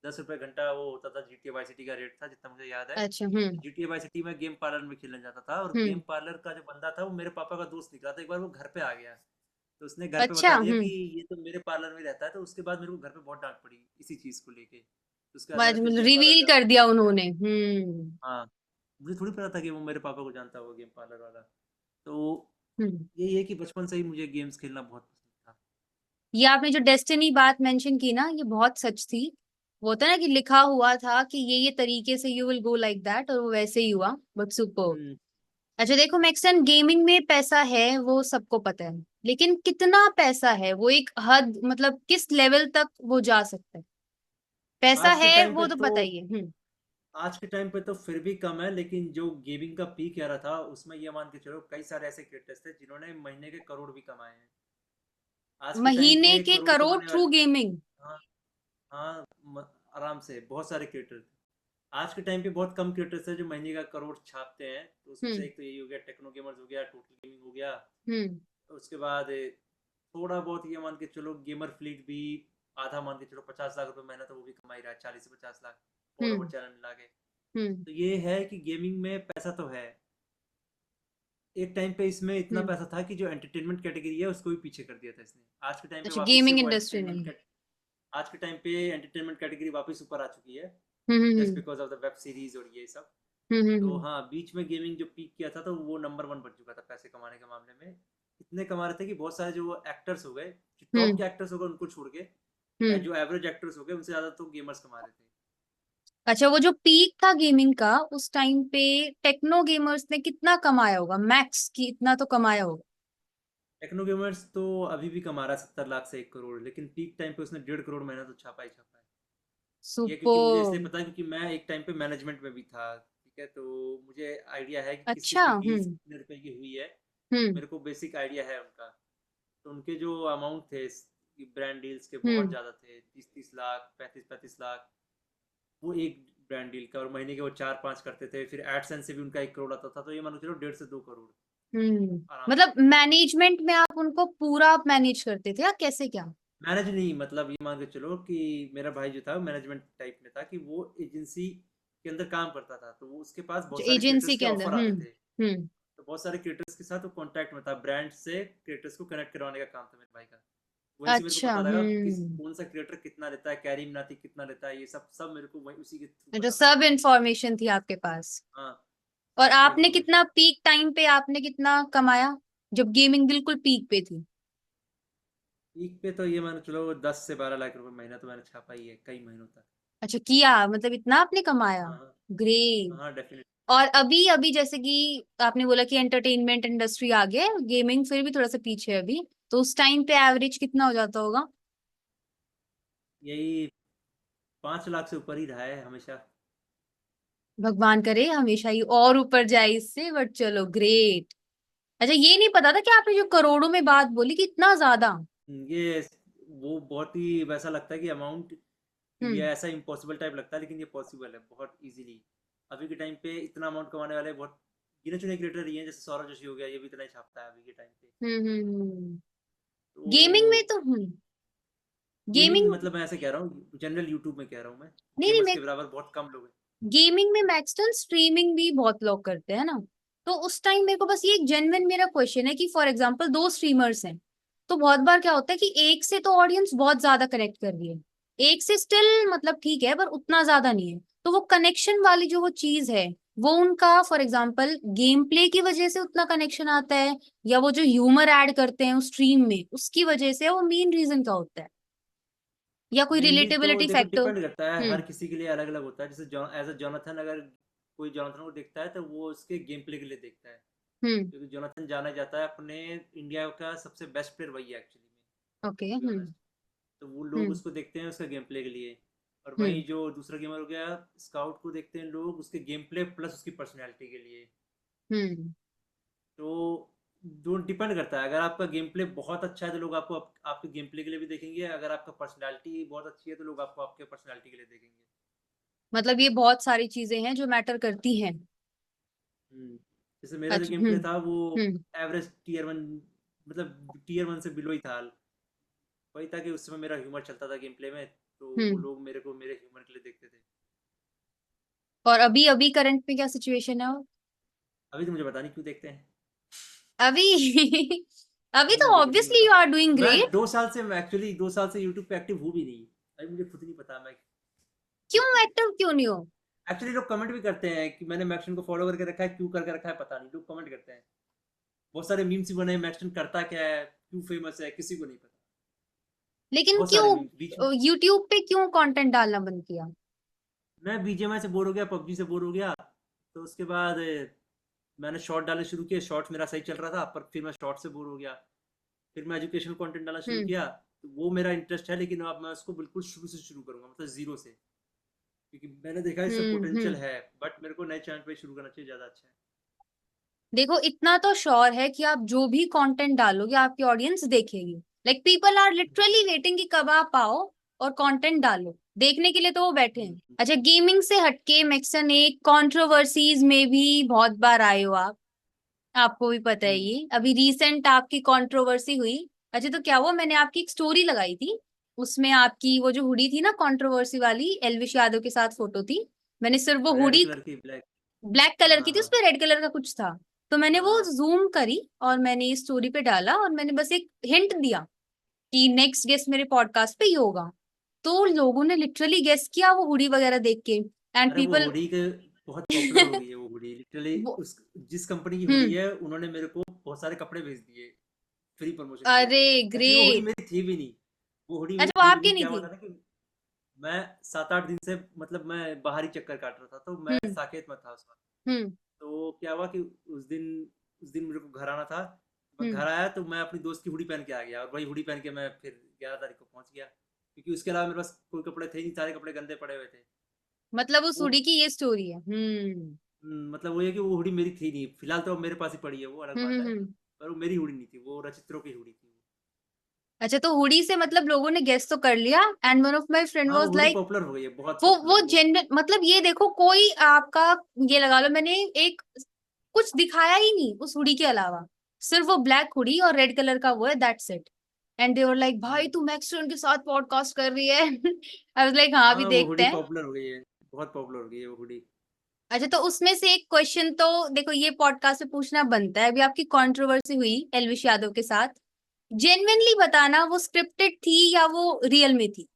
10 रुपये घंटा वो होता था, GTA वाई सिटी का रेट था जितना मुझे याद है। अच्छा। तो GTA वाई सिटी में गेम पार्लर में खेलने जाता था, और गेम हम्म। पार्लर का जो बंदा था वो मेरे पापा का दोस्त निकला था। एक बार वो घर पे आ गया, तो उसने घर पे अच्छा। बता दिया कि ये तो मेरे पार्लर में रहता है। तो उसके बाद मेरे को घर पे बहुत डांट पड़ी इसी चीज़ को लेके। तो उसके बाद मैंने फिर मतलब गेम पार्लर रिवील जाना कर बंद दिया कर दिया। उन्होंने। हम्म। हाँ, मुझे थोड़ी पता था कि वो मेरे पापा को जानता होगा गेम पार्लर वाला। तो हम्म। यही है कि बचपन से ही मुझे गेम्स खेलना बहुत पसंद था। ये आपने जो डेस्टिनी बात मेंशन की ना, ये बहुत सच थी। वो होता है ना कि लिखा हुआ था कि ये तरीके से you will go like that, और वो वैसे ही हुआ। But super. हम्म, अच्छा देखो मैक्सन, गेमिंग में पैसा है वो सबको पता है, लेकिन कितना पैसा है वो एक हद, मतलब किस लेवल तक वो जा सकता है? पैसा आज के है टाइम पे वो तो तो बताइए। हम्म। आज के टाइम पे तो फिर भी कम है, लेकिन जो गेमिंग का पीक era था उसमें ये मान के चलो कई सारे ऐसे क्रिएटर्स थे जिन्होंने महीने के करोड़ भी कमाए हैं। आज के टाइम महीने पे के करोड़ करोड़ कमाने थ्रू वाले, गेमिंग? हाँ, हाँ, आराम से बहुत सारे क्रिएटर थे। आज के टाइम पे बहुत कम क्रिएटर्स हैं जो महीने का करोड़ छापते हैं। तो उसमें से हम्म। एक तो यही हो गया, टेक्नो गेमर्स हो गया, टोटल गेमिंग हो गया। हम्म। तो उसके बाद थोड़ा बहुत ये मान के चलो गेमर फ्लीट भी, आधा मान के चलो 50 लाख रुपए महीना तो वो भी कमा ही रहा है, 40 से 50 लाख ऑल ओवर हम्म। चैनल मिला के। हम्म। तो ये है कि गेमिंग में पैसा तो है। एक टाइम पे इसमें इतना हम्म। पैसा था कि जो एंटरटेनमेंट कैटेगरी है उसको भी पीछे कर दिया था इसने। आज के टाइम पे अच्छा, वापस से गेमिंग वो इंडस्ट्री एंटरटेनमेंट नहीं। कैट आज के टाइम पे एंटरटेनमेंट कैटेगरी वापस ऊपर आ चुकी है, just hmm. Because of the web series और ये सब। हम्म। तो हाँ, बीच में गेमिंग जो पीक किया था तो वो नंबर 1 बन चुका था पैसे कमाने के मामले में। इतने कमा रहे थे कि बहुत सारे जो एक्टर्स हो गए, जो टॉप हम्म। के एक्टर्स हो गए उनको छोड़ के, हम्म। जो एवरेज एक्टर्स हो गए उनसे ज्यादा तो गेमर्स कमा रहे थे। अच्छा, वो जो पीक था गेमिंग का उस टाइम पे, टेक्नो गेमर्स ने कितना कमाया होगा? मैक्स की इतना तो कमाया होगा। टेक्नो गेमर्स तो अभी भी कमा रहा है 70 लाख से 1 करोड़, लेकिन पीक टाइम पे उसने 1.5 करोड़ महीना तो छापा ही छापा है। ये क्योंकि मुझे इसलिए सुपर। पता है क्योंकि मैं एक टाइम पे मैनेजमेंट में भी था। ठीक है? तो मुझे आइडिया है कि किस किस अच्छा। की डील्स हम्म। कितने रुपए की हुई है। हम्म। मेरे को बेसिक आइडिया है उनका। तो उनके जो अमाउंट थे ब्रांड डील्स के बहुत हम्म। ज़्यादा थे, 30-30 लाख, 35-35 लाख। वो एक ब्रांड डील का, और महीने के वो 4-5 करते थे। फिर एडसेंस से भी उनका 1 करोड़ आता था। तो ये मान के चलो 1.5 से 2 करोड़ हम्म। आराम से। मतलब मैनेजमेंट में आप उनको पूरा आप मैनेज करते थे या कैसे, क्या? मैनेज नहीं, मतलब ये मान के चलो कि मेरा भाई जो था मैनेजमेंट टाइप में था, कि वो एजेंसी के अंदर काम करता था। तो वो उसके पास जो बहुत सारे एजेंसी क्रिएटर्स के के अंदर। ऑफर आते थे। हम्म। तो बहुत सारे क्रिएटर्स के साथ वो कांटेक्ट में था, ब्रांड से क्रिएटर्स को कनेक्ट करवाने का काम था मेरे भाई का। वहीं से मेरे को अच्छा। पता लगा कि किस हम्म। कौन सा क्रिएटर कितना लेता है, कैरी मिनाती कितना लेता है, ये सब सब मेरे को वही उसी के थ्रू जो पता लगा। सब इंफॉर्मेशन थी आपके पास। हाँ, और सबकी आपने कितना इन्फॉर्मेशन। पीक टाइम पे आपने कितना कमाया जब गेमिंग बिल्कुल पीक पे थी? पीक पे तो ये मान के चलो 10 से 12 लाख रुपए महीना तो मैंने छापा ही है कई महीनों तक। अच्छा, किया मतलब इतना आपने कमाया? हाँ, हाँ, ग्रेट। हाँ, डेफिनेटली। और अभी अभी जैसे कि आपने बोला कि एंटरटेनमेंट इंडस्ट्री आ गया, गेमिंग फिर भी थोड़ा सा पीछे है अभी, तो उस टाइम पे एवरेज कितना हो जाता होगा? यही 5 लाख से ऊपर ही रहा है हमेशा। भगवान करे हमेशा ही और ऊपर जाए इससे, बट चलो ग्रेट। अच्छा, ये नहीं पता था कि आपने जो करोड़ों में बात बोली कि इतना ज्यादा। ये वो बहुत ही वैसा लगता है कि अमाउंट, ये हम्म। ऐसा इम्पॉसिबल टाइप लगता है, लेकिन ये पॉसिबल है बहुत इजीली। अभी के टाइम पे इतना अमाउंट कमाने वाले बहुत गिने चुने क्रिएटर ही हैं, जैसे सौरभ जोशी हो गया, ये भी इतना ही छापता है अभी के टाइम पे। गेमिंग में तो तो गेमिंग गेमिंग। मतलब मैं ऐसे कह रहा हूँ, जनरल यूट्यूब में कह रहा हूँ मैं। नहीं नहीं, गेमर्स मैं के बराबर बहुत कम लोग हैं। गेमिंग में मैक्सटन स्ट्रीमिंग भी बहुत लोग करते हैं ना, तो उस टाइम मेरे को बस ये एक जेन्युइन मेरा क्वेश्चन है कि फॉर एग्जांपल दो स्ट्रीमर्स हैं, तो बहुत बार क्या होता है कि एक से तो ऑडियंस बहुत ज्यादा कनेक्ट कर रही है, एक से स्टिल मतलब ठीक है पर उतना ज्यादा नहीं है। तो वो कनेक्शन वाली जो वो चीज है, वो उनका फॉर एग्जाम्पल गेम प्ले की वजह से उतना कनेक्शन आता है, या वो जो ह्यूमर ऐड करते हैं उस स्ट्रीम में उसकी वजह से, वो मेन रीजन क्या होता है, या कोई मेनली तो रिलेटेबिलिटी देखो फैक्टर? डिपेंड करता है, हम्म। हर किसी के लिए अलग अलग होता है। जैसे एज अ जोनाथन, अगर कोई जोनाथन को देखता है तो वो उसके गेम प्ले के लिए देखता है, हम्म। क्योंकि जोनाथन जाना जाता है अपने इंडिया का सबसे बेस्ट प्लेयर वही है एक्चुअली में, okay. To be hmm. Honest. तो वो लोग हम्म। उसको देखते हैं उसका गेम प्ले के लिए। और वहीं हम्म। जो दूसरा गेमर हो गया स्काउट, को देखते हैं लोग उसके गेम प्ले प्लस उसकी पर्सनैलिटी के लिए। हम्म। तो जो डिपेंड करता है, अगर आपका गेम प्ले बहुत अच्छा है तो लोग आपको आपके गेम प्ले के लिए भी देखेंगे, अगर आपका पर्सनैलिटी बहुत अच्छी है तो लोग आपको आपके पर्सनैलिटी के लिए देखेंगे। मतलब ये बहुत सारी चीजें हैं जो मैटर करती हैं। जैसे मेरा जो अच्छा। गेम प्ले था वो हम्म। एवरेज टीयर 1, मतलब टीयर 1 से बिलो ही था। वही था कि उस समय मेरा ह्यूमर चलता था गेम प्ले में, तो वो हम्म। लोग मेरे को मेरे ह्यूमर के लिए देखते थे। और अभी अभी करंट में क्या सिचुएशन है? अभी तो मुझे पता नहीं क्यों देखते हैं। अभी अभी अभी तो मुझे कुछ नहीं ऑब्वियसली पता। यू आर डूइंग मैं ग्रेट। 2 साल से, मैं एक्चुअली 2 साल से यूट्यूब पे एक्टिव हूँ भी नहीं। अभी मुझे खुद नहीं पता मैं क्यों क्यों। एक्टिव क्यों नहीं हो? एक्चुअली लोग कमेंट भी करते हैं कि मैंने मैक्सन को फॉलो करके रखा है, क्यों करके रखा है पता नहीं, लोग कमेंट करते हैं। बहुत सारे मीम्स भी बने, मैक्सन करता क्या है, क्यों फेमस है, किसी को नहीं पता। लेकिन बहुत सारे मीम्स बीच में। क्यों यूट्यूब पे क्यों कंटेंट डालना बंद किया? मैं बीजीएमआई से बोर हो गया, पबजी से बोर हो गया, तो उसके बाद मैंने शॉर्ट डालने शुरू किए। शॉर्ट्स मेरा सही चल रहा था, पर फिर मैं शॉर्ट से बोर हो गया। फिर मैं एजुकेशनल कंटेंट डालना शुरू हम्म। किया, तो वो मेरा इंटरेस्ट है, लेकिन अब मैं उसको बिल्कुल शुरू से शुरू करूंगा, मतलब जीरो से, क्योंकि मैंने देखा इससे पोटेंशियल हम्म। है। बट मेरे को नए चैनल पे शुरू करना चाहिए, ज़्यादा अच्छा है। देखो इतना तो श्योर है कि आप जो भी कंटेंट डालोगे आपकी ऑडियंस देखेगी। Like people are literally waiting कि कब आप आओ और कंटेंट डालो, देखने के लिए तो वो बैठे हैं। हम्म, अच्छा, गेमिंग से हटके मैक्सन एक कंट्रोवर्सीज में भी बहुत बार आए हो आप, आपको भी पता है हम्म। ये। अभी रिसेंट आपकी कंट्रोवर्सी हुई। अच्छा, तो क्या हुआ, मैंने आपकी एक स्टोरी लगाई थी, उसमें आपकी वो जो हुडी थी ना कंट्रोवर्सी वाली, एलविश यादव के साथ फोटो थी। मैंने सिर्फ वो रेड हुडी कलर की ब्लैक। ब्लैक हाँ कलर हाँ की थी, उस हाँ। पे रेड कलर का कुछ था। तो मैंने वो हाँ। जूम करी और मैंने इस स्टोरी पे डाला, और मैंने बस एक हिंट दिया कि नेक्स्ट गेस्ट मेरे पॉडकास्ट पे ये होगा। तो लोगों ने लिटरली गेस किया वो हुडी वगैरह देख के, एंड अरे वो पीपल हुडी के बहुत पॉपुलर हो गई है वो हुडी, लिटरली। वो उस जिस कंपनी की हुडी हम्म। है, उन्होंने मेरे को बहुत सारे कपड़े भेज दिए फ्री प्रमोशन के लिए। अरे एक्चुअली वो हुडी ग्रेट। मेरी थी भी नहीं, वो हुडी मेरी अच्छा, वो थी भी आपकी नहीं। नहीं क्या हुआ थी? था ना कि मैं 7-8 दिन से, मतलब मैं बाहरी चक्कर काट रहा था, तो मैं हम्म। साकेत में था उस वक्त। हम्म। तो क्या हुआ कि उस दिन उस दिन मेरे को घर आना था। मैं हम्म। घर आया तो मैं अपनी दोस्त की हुडी पहन के आ गया, और वही हुडी पहन के मैं फिर 11 तारीख को पहुंच गया, क्योंकि उसके अलावा मेरे पास कोई कपड़े थे नहीं, सारे कपड़े गंदे पड़े हुए थे। मतलब उस वो हुडी की ये स्टोरी है। हम्म। मतलब वो ये कि वो हुडी मेरी थी नहीं, फिलहाल तो अब मेरे पास ही पड़ी है, वो अलग बात है। हम्म। पर वो मेरी हुडी नहीं थी, वो रचित्रों की हुडी थी। अच्छा, तो हुडी से मतलब लोगों ने गेस तो कर लिया, and one of my friend हाँ वो वाज हुडी लाइक, पॉपुलर हो गई है, बहुत वो पॉपुलर है वो। जेन्युइन, मतलब ये देखो कोई आपका, ये लगा लो मैंने एक कुछ दिखाया ही नहीं उस हुडी के अलावा, सिर्फ वो ब्लैक हुडी और रेड कलर का वो है, that's it. And they were like, भाई हम्म। तू मैक्सवेल के साथ पॉडकास्ट कर रही है। आई वाज लाइक, हाँ अभी हाँ वो देखते हुडी हैं। पॉपुलर हो गई है, बहुत पॉपुलर हो गई है वो हुडी। अच्छा, तो उसमें से एक क्वेश्चन तो देखो ये पॉडकास्ट में पूछना बनता है। अभी आपकी कंट्रोवर्सी हुई एलविश यादव के साथ, जेन्युइनली बताना वो स्क्रिप्टेड थी या वो रियल में थी?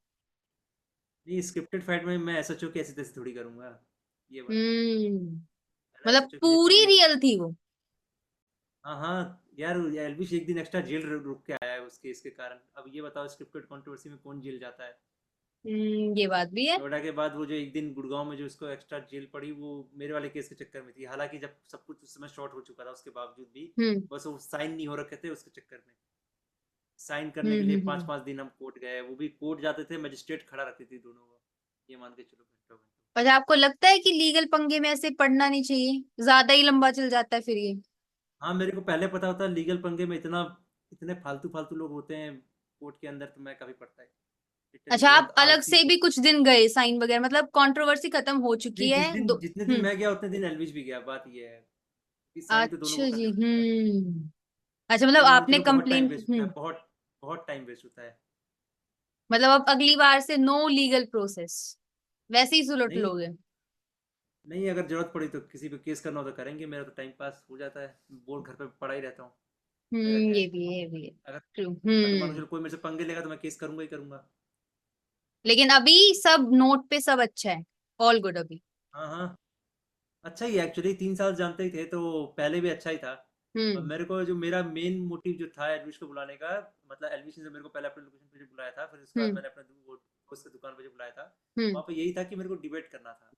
नहीं, स्क्रिप्टेड फाइट में मैं एसएचओ की ऐसी तैसी थोड़ी करूंगा, ये बात है। हम्म। मैंने मतलब एसएचओ के लिए पूरी थोड़ी। रियल थी वो? हाँ हाँ। यार एलविश एक दिन एक्स्ट्रा जेल रुक के आया है उसके इसके कारण। अब ये बताओ, स्क्रिप्टेड कंट्रोवर्सी में कौन जेल जाता है। ये बात भी है। नोएडा के बाद वो जो एक दिन गुड़गांव में जो उसको एक्स्ट्रा जेल पड़ी, वो मेरे वाले केस के चक्कर में थी। हालांकि जब सब कुछ उस समय शॉर्ट हो चुका था, उसके बावजूद भी हम्म। बस वो साइन नहीं हो रखे थे उसके चक्कर में। साइन करने के लिए पाँच हम्म। पाँच दिन हम कोर्ट गए, वो भी कोर्ट जाते थे मजिस्ट्रेट खड़ा रखती थी दोनों को, ये मान के चलो घंटों घंटों। और आपको लगता है कि लीगल पंगे में ऐसे पड़ना नहीं चाहिए, ज्यादा ही लंबा चल जाता है फिर ये? हाँ मेरे को पहले पता होता लीगल पंगे में इतना इतने फालतू फालतू लोग होते हैं कोर्ट के अंदर, तो मैं कभी पढ़ता है। लिटरली अच्छा, आप बहुत अलग आलसी से भी कुछ दिन गए साइन वगैरह, मतलब कंट्रोवर्सी खत्म हो चुकी नहीं, है जिस दिन दो? जितने दिन हम्म। मैं गया उतने दिन एलविश भी गया, बात ये है कि साइन तो दोनों को अच्छा जी। करने पड़ते हैं। अच्छा, ये मतलब मान के आपने चलो बहुत टाइम कंप्लेन, वेस्ट होता है, बहुत बहुत टाइम वेस्ट होता है। मतलब अब अगली बार से नो लीगल प्रोसेस, वैसे ही सुलट नहीं लोगे? नहीं, अगर जरूरत पड़ी तो किसी पे केस करना हो तो करेंगे, मेरा तो टाइम पास हो जाता है, बोर्ड घर पे पड़ा ही रहता हूँ। अगर है ये भी है अगर ट्रू। हाँ, तो मान लो चलो कोई मेरे से पंगे लेगा तो मैं केस करूंगा ही करूंगा। लेकिन अभी सब नोट पे सब अच्छा है, ऑल गुड अभी। हाँ हाँ, अच्छा ही एक्चुअली 3 साल जानते ही थे तो पहले भी अच्छा ही था। और हम्म मेरे को जो मेरा मेन मोटिव जो था एलविश को बुलाने का, मतलब एलविश ने जब मेरे को पहले अपने लोकेशन पे जो बुलाया था, फिर उसके बाद हम्म मैंने अपने दोस्त की दुकान पे जो बुलाया था, हम्म वहाँ पे यही था कि मेरे को डिबेट करना था।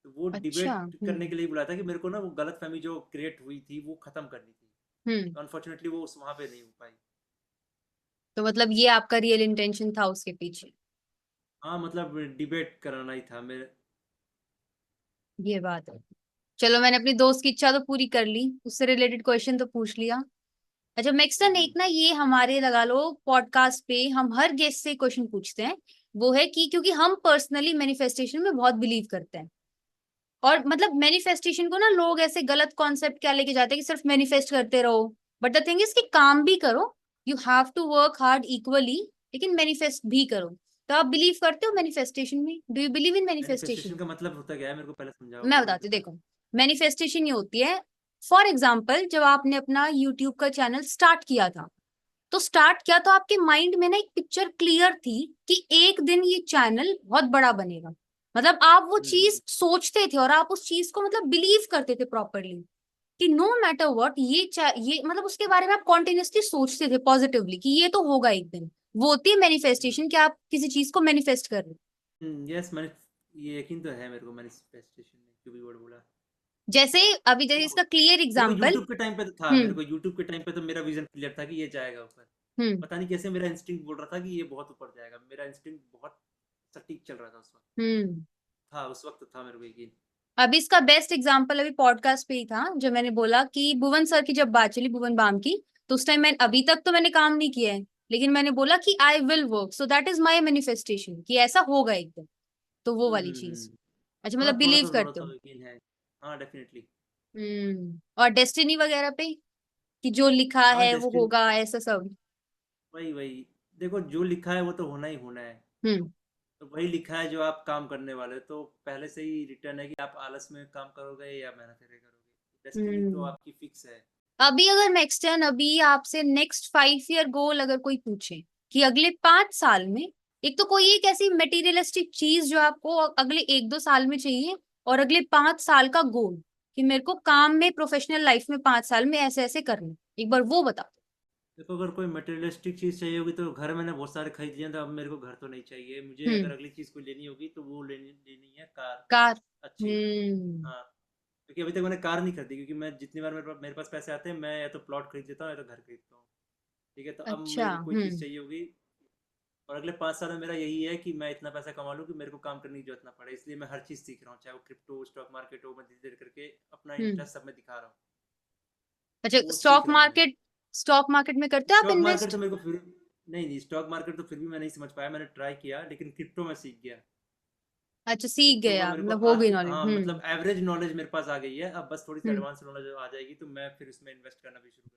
तो वो अच्छा। डिबेट करने के लिए बुलाया था कि मेरे को ना वो गलत फहमी जो क्रिएट हुई थी वो खत्म करनी थी। हम्म तो अनफॉर्चुनेटली वो उस वहाँ पे नहीं हो पाई। तो मतलब ये आपका रियल इंटेंशन था उसके पीछे। हाँ मतलब डिबेट कराना ही था मेरे। ये बात है। चलो, मैंने अपनी दोस्त की इच्छा तो पूरी कर ली, उससे रिलेटेड क्वेश्चन तो पूछ लिया। अच्छा मैक्सन, हम्म, एक ना ये हमारे लगा लो पॉडकास्ट पे हम हर गेस्ट से क्वेश्चन पूछते हैं। वो है कि क्योंकि हम पर्सनली मैनिफेस्टेशन में बहुत बिलीव करते हैं, और मतलब मैनिफेस्टेशन को ना लोग ऐसे गलत कॉन्सेप्ट क्या लेके जाते हैं कि सिर्फ मैनिफेस्ट करते रहो। बट द थिंग इज कि काम भी करो, you have to work hard equally, लेकिन मैनिफेस्ट भी करो। तो आप बिलीव करते हो मैनिफेस्टेशन में? Do you believe in manifestation manifestation? का मतलब होता क्या है, मेरे को पहले मैं समझाओगे? बताती हूँ, देखो। मैनिफेस्टेशन ये होती है, फॉर एग्जाम्पल जब आपने अपना यूट्यूब का चैनल स्टार्ट किया था, तो स्टार्ट किया तो आपके माइंड में ना एक पिक्चर क्लियर थी कि एक दिन ये चैनल बहुत बड़ा बनेगा। मतलब आप वो हम्म, चीज सोचते थे और आप उस चीज को मतलब बिलीव करते थे प्रॉपरली, कि नो मैटर व्हाट ये मतलब उसके बारे में आप कॉन्टिन्यूसली सोचते थे पॉजिटिवली कि ये तो होगा एक दिन। वो होती है मैनिफेस्टेशन, कि आप किसी चीज को मैनिफेस्ट कर रहे हो। यस मैंने ये यकीन तो है मेरे को मैनिफेस्टेशन में, जो भी वर्ड बोला। जैसे अभी जैसे देखो इसका क्लियर मेरे को एग्जाम्पल। यूट्यूब के टाइम पे तो था, मेरे हम्म को यूट्यूब के टाइम पे तो मेरा विजन क्लियर था कि ये जाएगा ऊपर। हम्म पता नहीं कैसे मेरा इंस्टिंक्ट बोल रहा था कि ये बहुत ऊपर जाएगा, मेरा इंस्टिंक्ट बहुत सटीक चल रहा था उस वक्त। हम्म था उस वक्त था मेरे को यकीन। अभी इसका बेस्ट एग्जांपल अभी पॉडकास्ट पे ही था, जब मैंने बोला कि भुवन सर की जब बात चली, भुवन बाम की, तो उस टाइम मैं, अभी तक तो मैंने काम नहीं किया है, लेकिन मैंने बोला कि I will work, so that is my manifestation, कि ऐसा होगा एक दिन। तो वो वाली चीज। हम्म। अच्छा, हाँ मतलब बिलीव थोड़ा करते सा हो। यकीन है। हाँ डेफिनेटली। और डेस्टिनी वगैरह पे, कि जो लिखा हाँ है वो डेस्टिनी, होगा, ऐसा सब। वही वही। देखो जो लिखा है वो तो होना ही होना है। हम्म तो वही लिखा है जो आप काम करने वाले हो, तो पहले से ही रिटर्न है कि आप आलस में काम करोगे या मेहनत करके करोगे, डेस्टिनी तो हम्म आपकी फिक्स है। अभी अगर नेक्स्ट अभी आपसे नेक्स्ट 5 ईयर गोल अगर कोई पूछे कि अगले 5 साल में, एक तो कोई एक ऐसी मटेरियलिस्टिक चीज जो आपको अगले 1-2 साल में चाहिए, और अगले 5 साल का गोल कि मेरे को काम में, प्रोफेशनल लाइफ में 5 साल में ऐसे ऐसे करना है। एक बार वो बता। देखो अगर कोई मटेरियलिस्टिक चीज़ चाहिए होगी तो घर मैंने बहुत सारे खरीद लिए हैं, तो अब मेरे को घर तो नहीं चाहिए मुझे। अगर हम्म अगली चीज़ कोई लेनी होगी तो वो लेनी लेनी है कार। कार। अच्छी। हाँ, क्योंकि अभी तक मैंने कार नहीं खरीदी, क्योंकि मैं जितनी बार मेरे पास पैसे आते हैं, मैं या तो प्लॉट खरीद लेता हूँ या तो घर खरीदता हूँ। ठीक है, तो अब अच्छा। मेरे को कोई चीज़ चाहिए होगी। और अगले 5 साल में मेरा यही है कि मैं इतना पैसा कमा लूँ कि मेरे को काम करने की जरूरत ना पड़े, इसलिए मैं हर चीज़ सीख रहा हूँ, चाहे वो क्रिप्टो स्टॉक मार्केट हो, मैं धीरे धीरे करके अपना हम्म इंटरेस्ट सब में दिखा रहा हूँ। अच्छा, वो सीख स्टॉक रहा हूँ मैं। मार्केट, स्टॉक मार्केट में करते हो आप स्टॉक मार्केट तो इन्वेस्ट? मेरे को फिर नहीं नहीं, स्टॉक मार्केट तो फिर भी मैं नहीं समझ पाया, मैंने ट्राई किया, लेकिन क्रिप्टो में सीख गया। अच्छा, सीख क्रिप्टो गए का आप, मेरे को मतलब हो गई नॉलेज। हाँ मतलब एवरेज नॉलेज मेरे पास आ गई है, अब बस थोड़ी सी हम्म एडवांस नॉलेज आ जाएगी तो मैं फिर उसमें इन्वेस्ट करना भी शुरू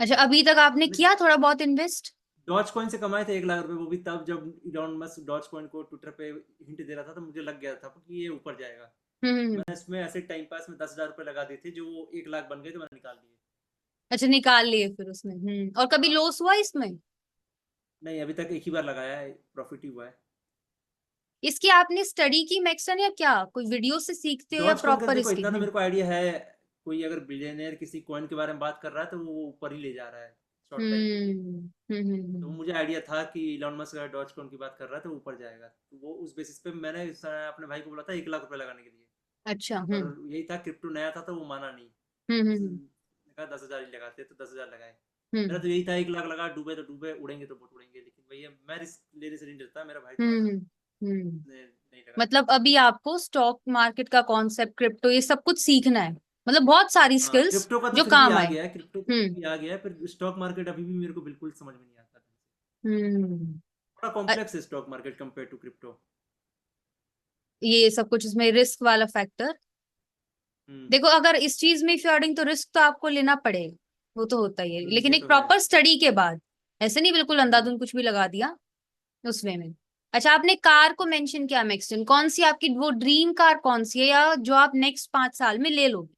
अच्छा, अभी तक आपने कर। किया थोड़ा बहुत इन्वेस्ट? डॉज कॉइन से कमाए थे 1 लाख रुपए, वो भी तब जब इलॉन मस्क डॉज कॉइन को ट्विटर पे हिंट दे रहा था, तो मुझे लग गया था कि ये ऊपर जाएगा। हम्म मैंने इसमें ऐसे टाइम पास में 10,000 रुपए लगा दिए थे, जो 1 लाख बन गए तो मैंने निकाल दिए। अच्छा, निकाल लिए फिर उसमें। और कभी हाँ, लॉस हुआ इसमें? नहीं अभी तक एक ही बार लगाया है, प्रॉफिट ही हुआ है। इसकी आपने स्टडी की मैक्सन, या क्या कोई वीडियो से सीखते हो, या डॉज कॉइन का प्रॉपर देखो इसकी? इतना तो मेरे को आइडिया है, कोई अगर बिलियनर किसी कॉइन के बारे में बात कर रहा है तो वो ऊपर ही ले जा रहा है शॉर्ट टाइम के लिए। तो वो हम्म मुझे आइडिया था कि इलॉन मस्क अगर डॉज कॉइन की बात कर रहा है तो ऊपर जाएगा, तो वो उस बेसिस पे मैंने अपने भाई को बोला था 1 लाख रुपए लगाने के लिए। अच्छा। पर यही था, क्रिप्टो नया था तो वो माना नहीं। हम्म उसने कहा 10,000 ही लगाते, तो 10,000 लगाए। मेरा हम्म तो यही था 1 लाख लगा, डूबे तो डूबे, उड़ेंगे तो बहुत उड़ेंगे, लेकिन भैया मैं रिस्क लेने से नहीं डरता, मेरा भाई थोड़ा सा हम्म उसने नहीं लगाया। मतलब अभी आपको स्टॉक मार्केट का कॉन्सेप्ट, क्रिप्टो, ये सब कुछ सीखना है, मतलब बहुत सारी हाँ स्किल्स क्रिप्टो का तो जो फिर भी काम आ आए। गया है, क्रिप्टो का फिर हम्म भी आ गया है, फिर स्टॉक मार्केट अभी भी मेरे को बिल्कुल समझ में नहीं आता ढंग से। हम्म थोड़ा कॉम्प्लेक्स है stock market compare to crypto. ये सब कुछ इसमें रिस्क वाला फैक्टर। हम्म। देखो, अगर इस चीज में फ्लर्टिंग, तो रिस्क तो आपको लेना पड़ेगा, वो तो होता ही है, लेकिन ये एक तो है। प्रॉपर स्टडी के बाद। ऐसे नहीं बिल्कुल हम्म। अंधाधुंध कुछ भी लगा दिया उस वे में। अच्छा, आपने कार को मेंशन किया मैक्सटन, कौन सी आपकी वो ड्रीम कार कौन सी है, या जो आप नेक्स्ट 5 साल में ले लोगे?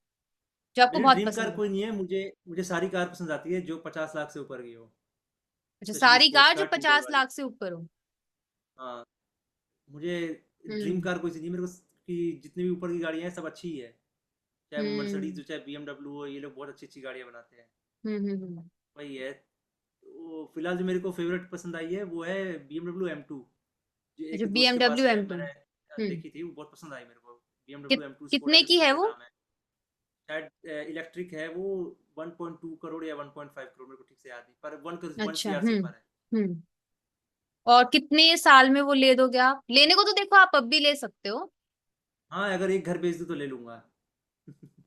जो आपको मेरी बहुत ड्रीम कार पसंद है? कोई नहीं है, मुझे मुझे सारी कार पसंद आती है जो 50 लाख से ऊपर की हो, अच्छा, स्पेशली सारी स्पोर्ट्स कार जो कार टूटर 50 लाख वाली। से ऊपर हो। हाँ, मुझे ड्रीम हम्म। कार कोई सी नहीं मेरे को, कि जितनी भी ऊपर की गाड़ियाँ हैं सब अच्छी ही है, चाहे वो मर्सिडीज हम्म। हो चाहे BMW हो, ये लोग बहुत अच्छी अच्छी गाड़ियाँ बनाते हैं। हम्म। वही है। तो फिलहाल जो मेरे को फेवरेट पसंद आई है वो है BMW M2, जो अच्छा, एक दोस्त के पास BMW है, M2। मैंने हम्म। देखी थी, वो बहुत पसंद आई मेरे को। कित, BMW M2 स्कोडा कितने के की कुछ है ऐसे वो? नाम है। शायद इलेक्ट्रिक है वो, 1.2 करोड़ या 1.5 करोड़, मेरे को ठीक से याद नहीं, पर 1 अच्छा। CR से ऊपर है। हम्म। और कितने साल में वो ले दोगे आप? लेने को तो देखो आप अब भी ले सकते हो। हाँ, अगर एक घर बेच दूँ तो ले लूंगा।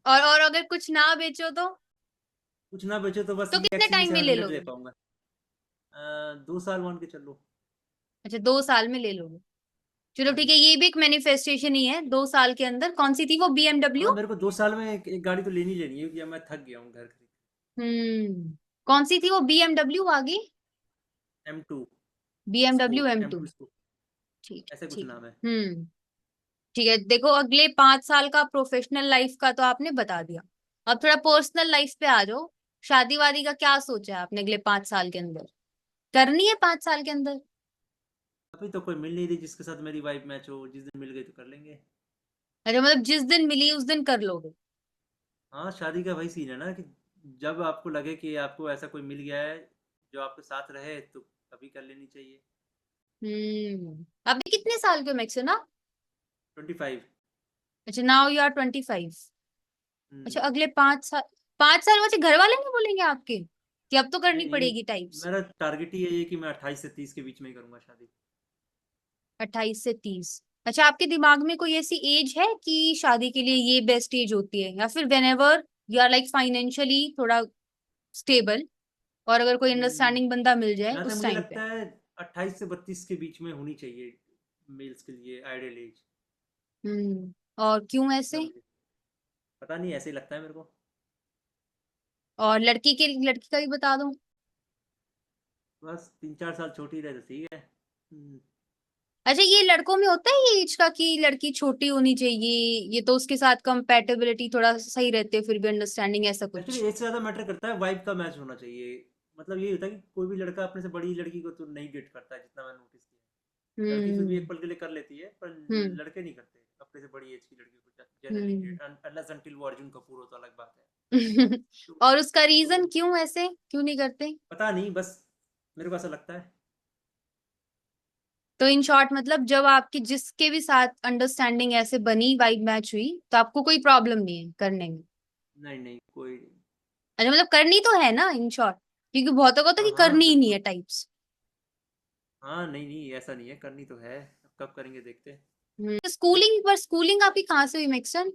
और अगर कुछ ना बेचो तो? कुछ ना बेचो तो बस तो ये कितने एक्चुअली टाइम में ले 700 दे लोगे? पाऊंगा। 2 साल मान के चलो। अच्छा, 2 साल में ले लोगे। चलो हाँ ठीक है, जी। ये भी एक मैनिफेस्टेशन ही है। 2 साल के अंदर कौन सी थी वो, हाँ, BMW? मेरे को 2 साल में एक गाड़ी तो लेनी लेनी है, क्योंकि अब मैं थक गया हूँ घर खरीद। कौन सी थी वो BMW आगे? M2 BMW sport, M2। M2 sport, ठीक है, ऐसा कुछ ठीक है। नाम है। ठीक है, देखो अगले 5 साल का प्रोफेशनल लाइफ का तो आपने बता दिया। अब थोड़ा पर्सनल लाइफ पे आ जाओ। शादी वादी का क्या सोचा है आपने अगले 5 साल के अंदर? करनी है 5 साल के अंदर? अभी तो कोई मिल नहीं रही जिसके साथ मेरी वाइब मैच हो, जिस दिन मिल गई तो कर लेंगे। अच्छा, मतलब जिस दिन मिली उस दिन कर लोगे? हाँ, शादी का वही सीन है ना, कि जब आपको लगे कि आपको ऐसा कोई मिल गया है जो आपके साथ रहे, तो अभी कर लेनी चाहिए। अभी कितने साल के हो मैक्स ना? 25। अच्छा, नाउ यू आर 25। अच्छा, हम्म। अगले 5 साल। 5 साल बच्चे घर वाले नहीं बोलेंगे आपके कि अब तो करनी नहीं नहीं, पड़ेगी टाइप्स? मेरा टारगेट ही है ये कि मैं 28 से 30 के बीच में ही करूंगा शादी। 28 से 30। अच्छा, आपके दिमाग में कोई ऐसी एज है कि शादी के लिए ये बेस्ट एज होती है, या फिर whenever you are like financially थोड़ा स्टेबल, और अगर कोई हम्म, अंडरस्टैंडिंग बंदा मिल जाए जहाँ तक उस मुझे टाइम पे? लगता है 28 से 32 के बीच में होनी चाहिए मेल्स के लिए आइडियल एज। और क्यों जितना ऐसे? मुझे पता नहीं, ऐसे ही लगता है मेरे को। और लड़की का भी बता दो। बस 3-4 साल छोटी रहे तो ठीक है। अच्छा, ये लड़कों में होता है ये एज का कि लड़की छोटी होनी चाहिए, ये तो उसके साथ कंपैटिबिलिटी थोड़ा सही रहती है, फिर भी अंडरस्टैंडिंग ऐसा एक्चुअली कुछ? एज से ज़्यादा मैटर करता है, वाइब का मैच होना चाहिए। मतलब ये होता है कि कोई भी लड़का अपने से बड़ी लड़की को तो नहीं डेट करता है, जितना मैंने नोटिस किया है। लड़की फिर भी एक हम्म। पल के लिए कर लेती है, पर हम्म। लड़के नहीं करते अपने से बड़ी एज की लड़की को जनरली हम्म। डेट, अनलेस अनटिल वो अर्जुन कपूर हो तो अलग बात है। तो, और उसका रीजन तो क्यों, ऐसे क्यों नहीं करते? पता नहीं, बस मेरे को ऐसा लगता है। तो इन शॉर्ट मतलब जब आपकी जिसके भी साथ अंडरस्टैंडिंग ऐसे बनी, वाइब मैच हुई, तो आपको कोई प्रॉब्लम नहीं है करने में? नहीं नहीं, कोई नहीं। अच्छा, मतलब करनी तो है ना इन शॉर्ट, क्योंकि बहुतों को तो हाँ कि हाँ, करनी ही नहीं बिल्कुल। है टाइप्स। हाँ, नहीं नहीं, ऐसा नहीं है, करनी तो है, अब कब करेंगे देखते हैं। जब स्कूलिंग आपकी कहाँ से हुई मिक्सन?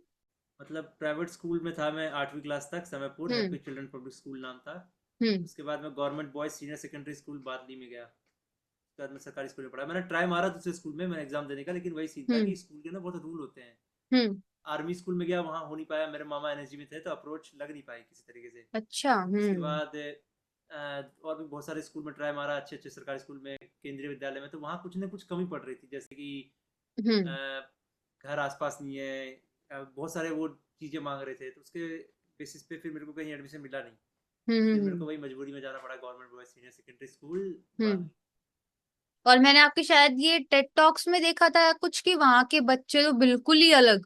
मतलब प्राइवेट स्कूल में था मैं 8वीं क्लास तक, समयपुर हम्म। हैप्पी चिल्ड्रन पब्लिक स्कूल नाम था। हम्म। उसके बाद मैं government boys senior secondary school Badli में गया। उसके बाद मैं सरकारी स्कूल में पढ़ा। मैंने ट्राई मारा दूसरे स्कूल में मैंने एग्जाम देने का, लेकिन वही सीन था हम्म। कि स्कूल के ना बहुत रूल होते हैं। हम्म। आर्मी स्कूल में गया, वहाँ हो नहीं पाया, मेरे मामा एनएसजी में थे तो अप्रोच लग नहीं पाई किसी तरीके से। अच्छा। उसके बाद और भी बहुत सारे स्कूल में ट्राई मारा, अच्छे अच्छे सरकारी स्कूल में, केंद्रीय विद्यालय में, तो वहाँ कुछ ना कुछ कमी पड़ रही थी, जैसे कि हम्म। अ, घर आसपास नहीं है, बहुत सारे वो चीज़ें मांग रहे थे, तो उसके बेसिस पे फिर मेरे को कहीं एडमिशन मिला नहीं। हम्म। फिर मेरे को वही मजबूरी में जाना पड़ा government boys senior secondary school हम्म। बादली। और मैंने आपके शायद ये टेड टॉक्स में देखा था कुछ कि वहां के बच्चे तो बिल्कुल ही अलग,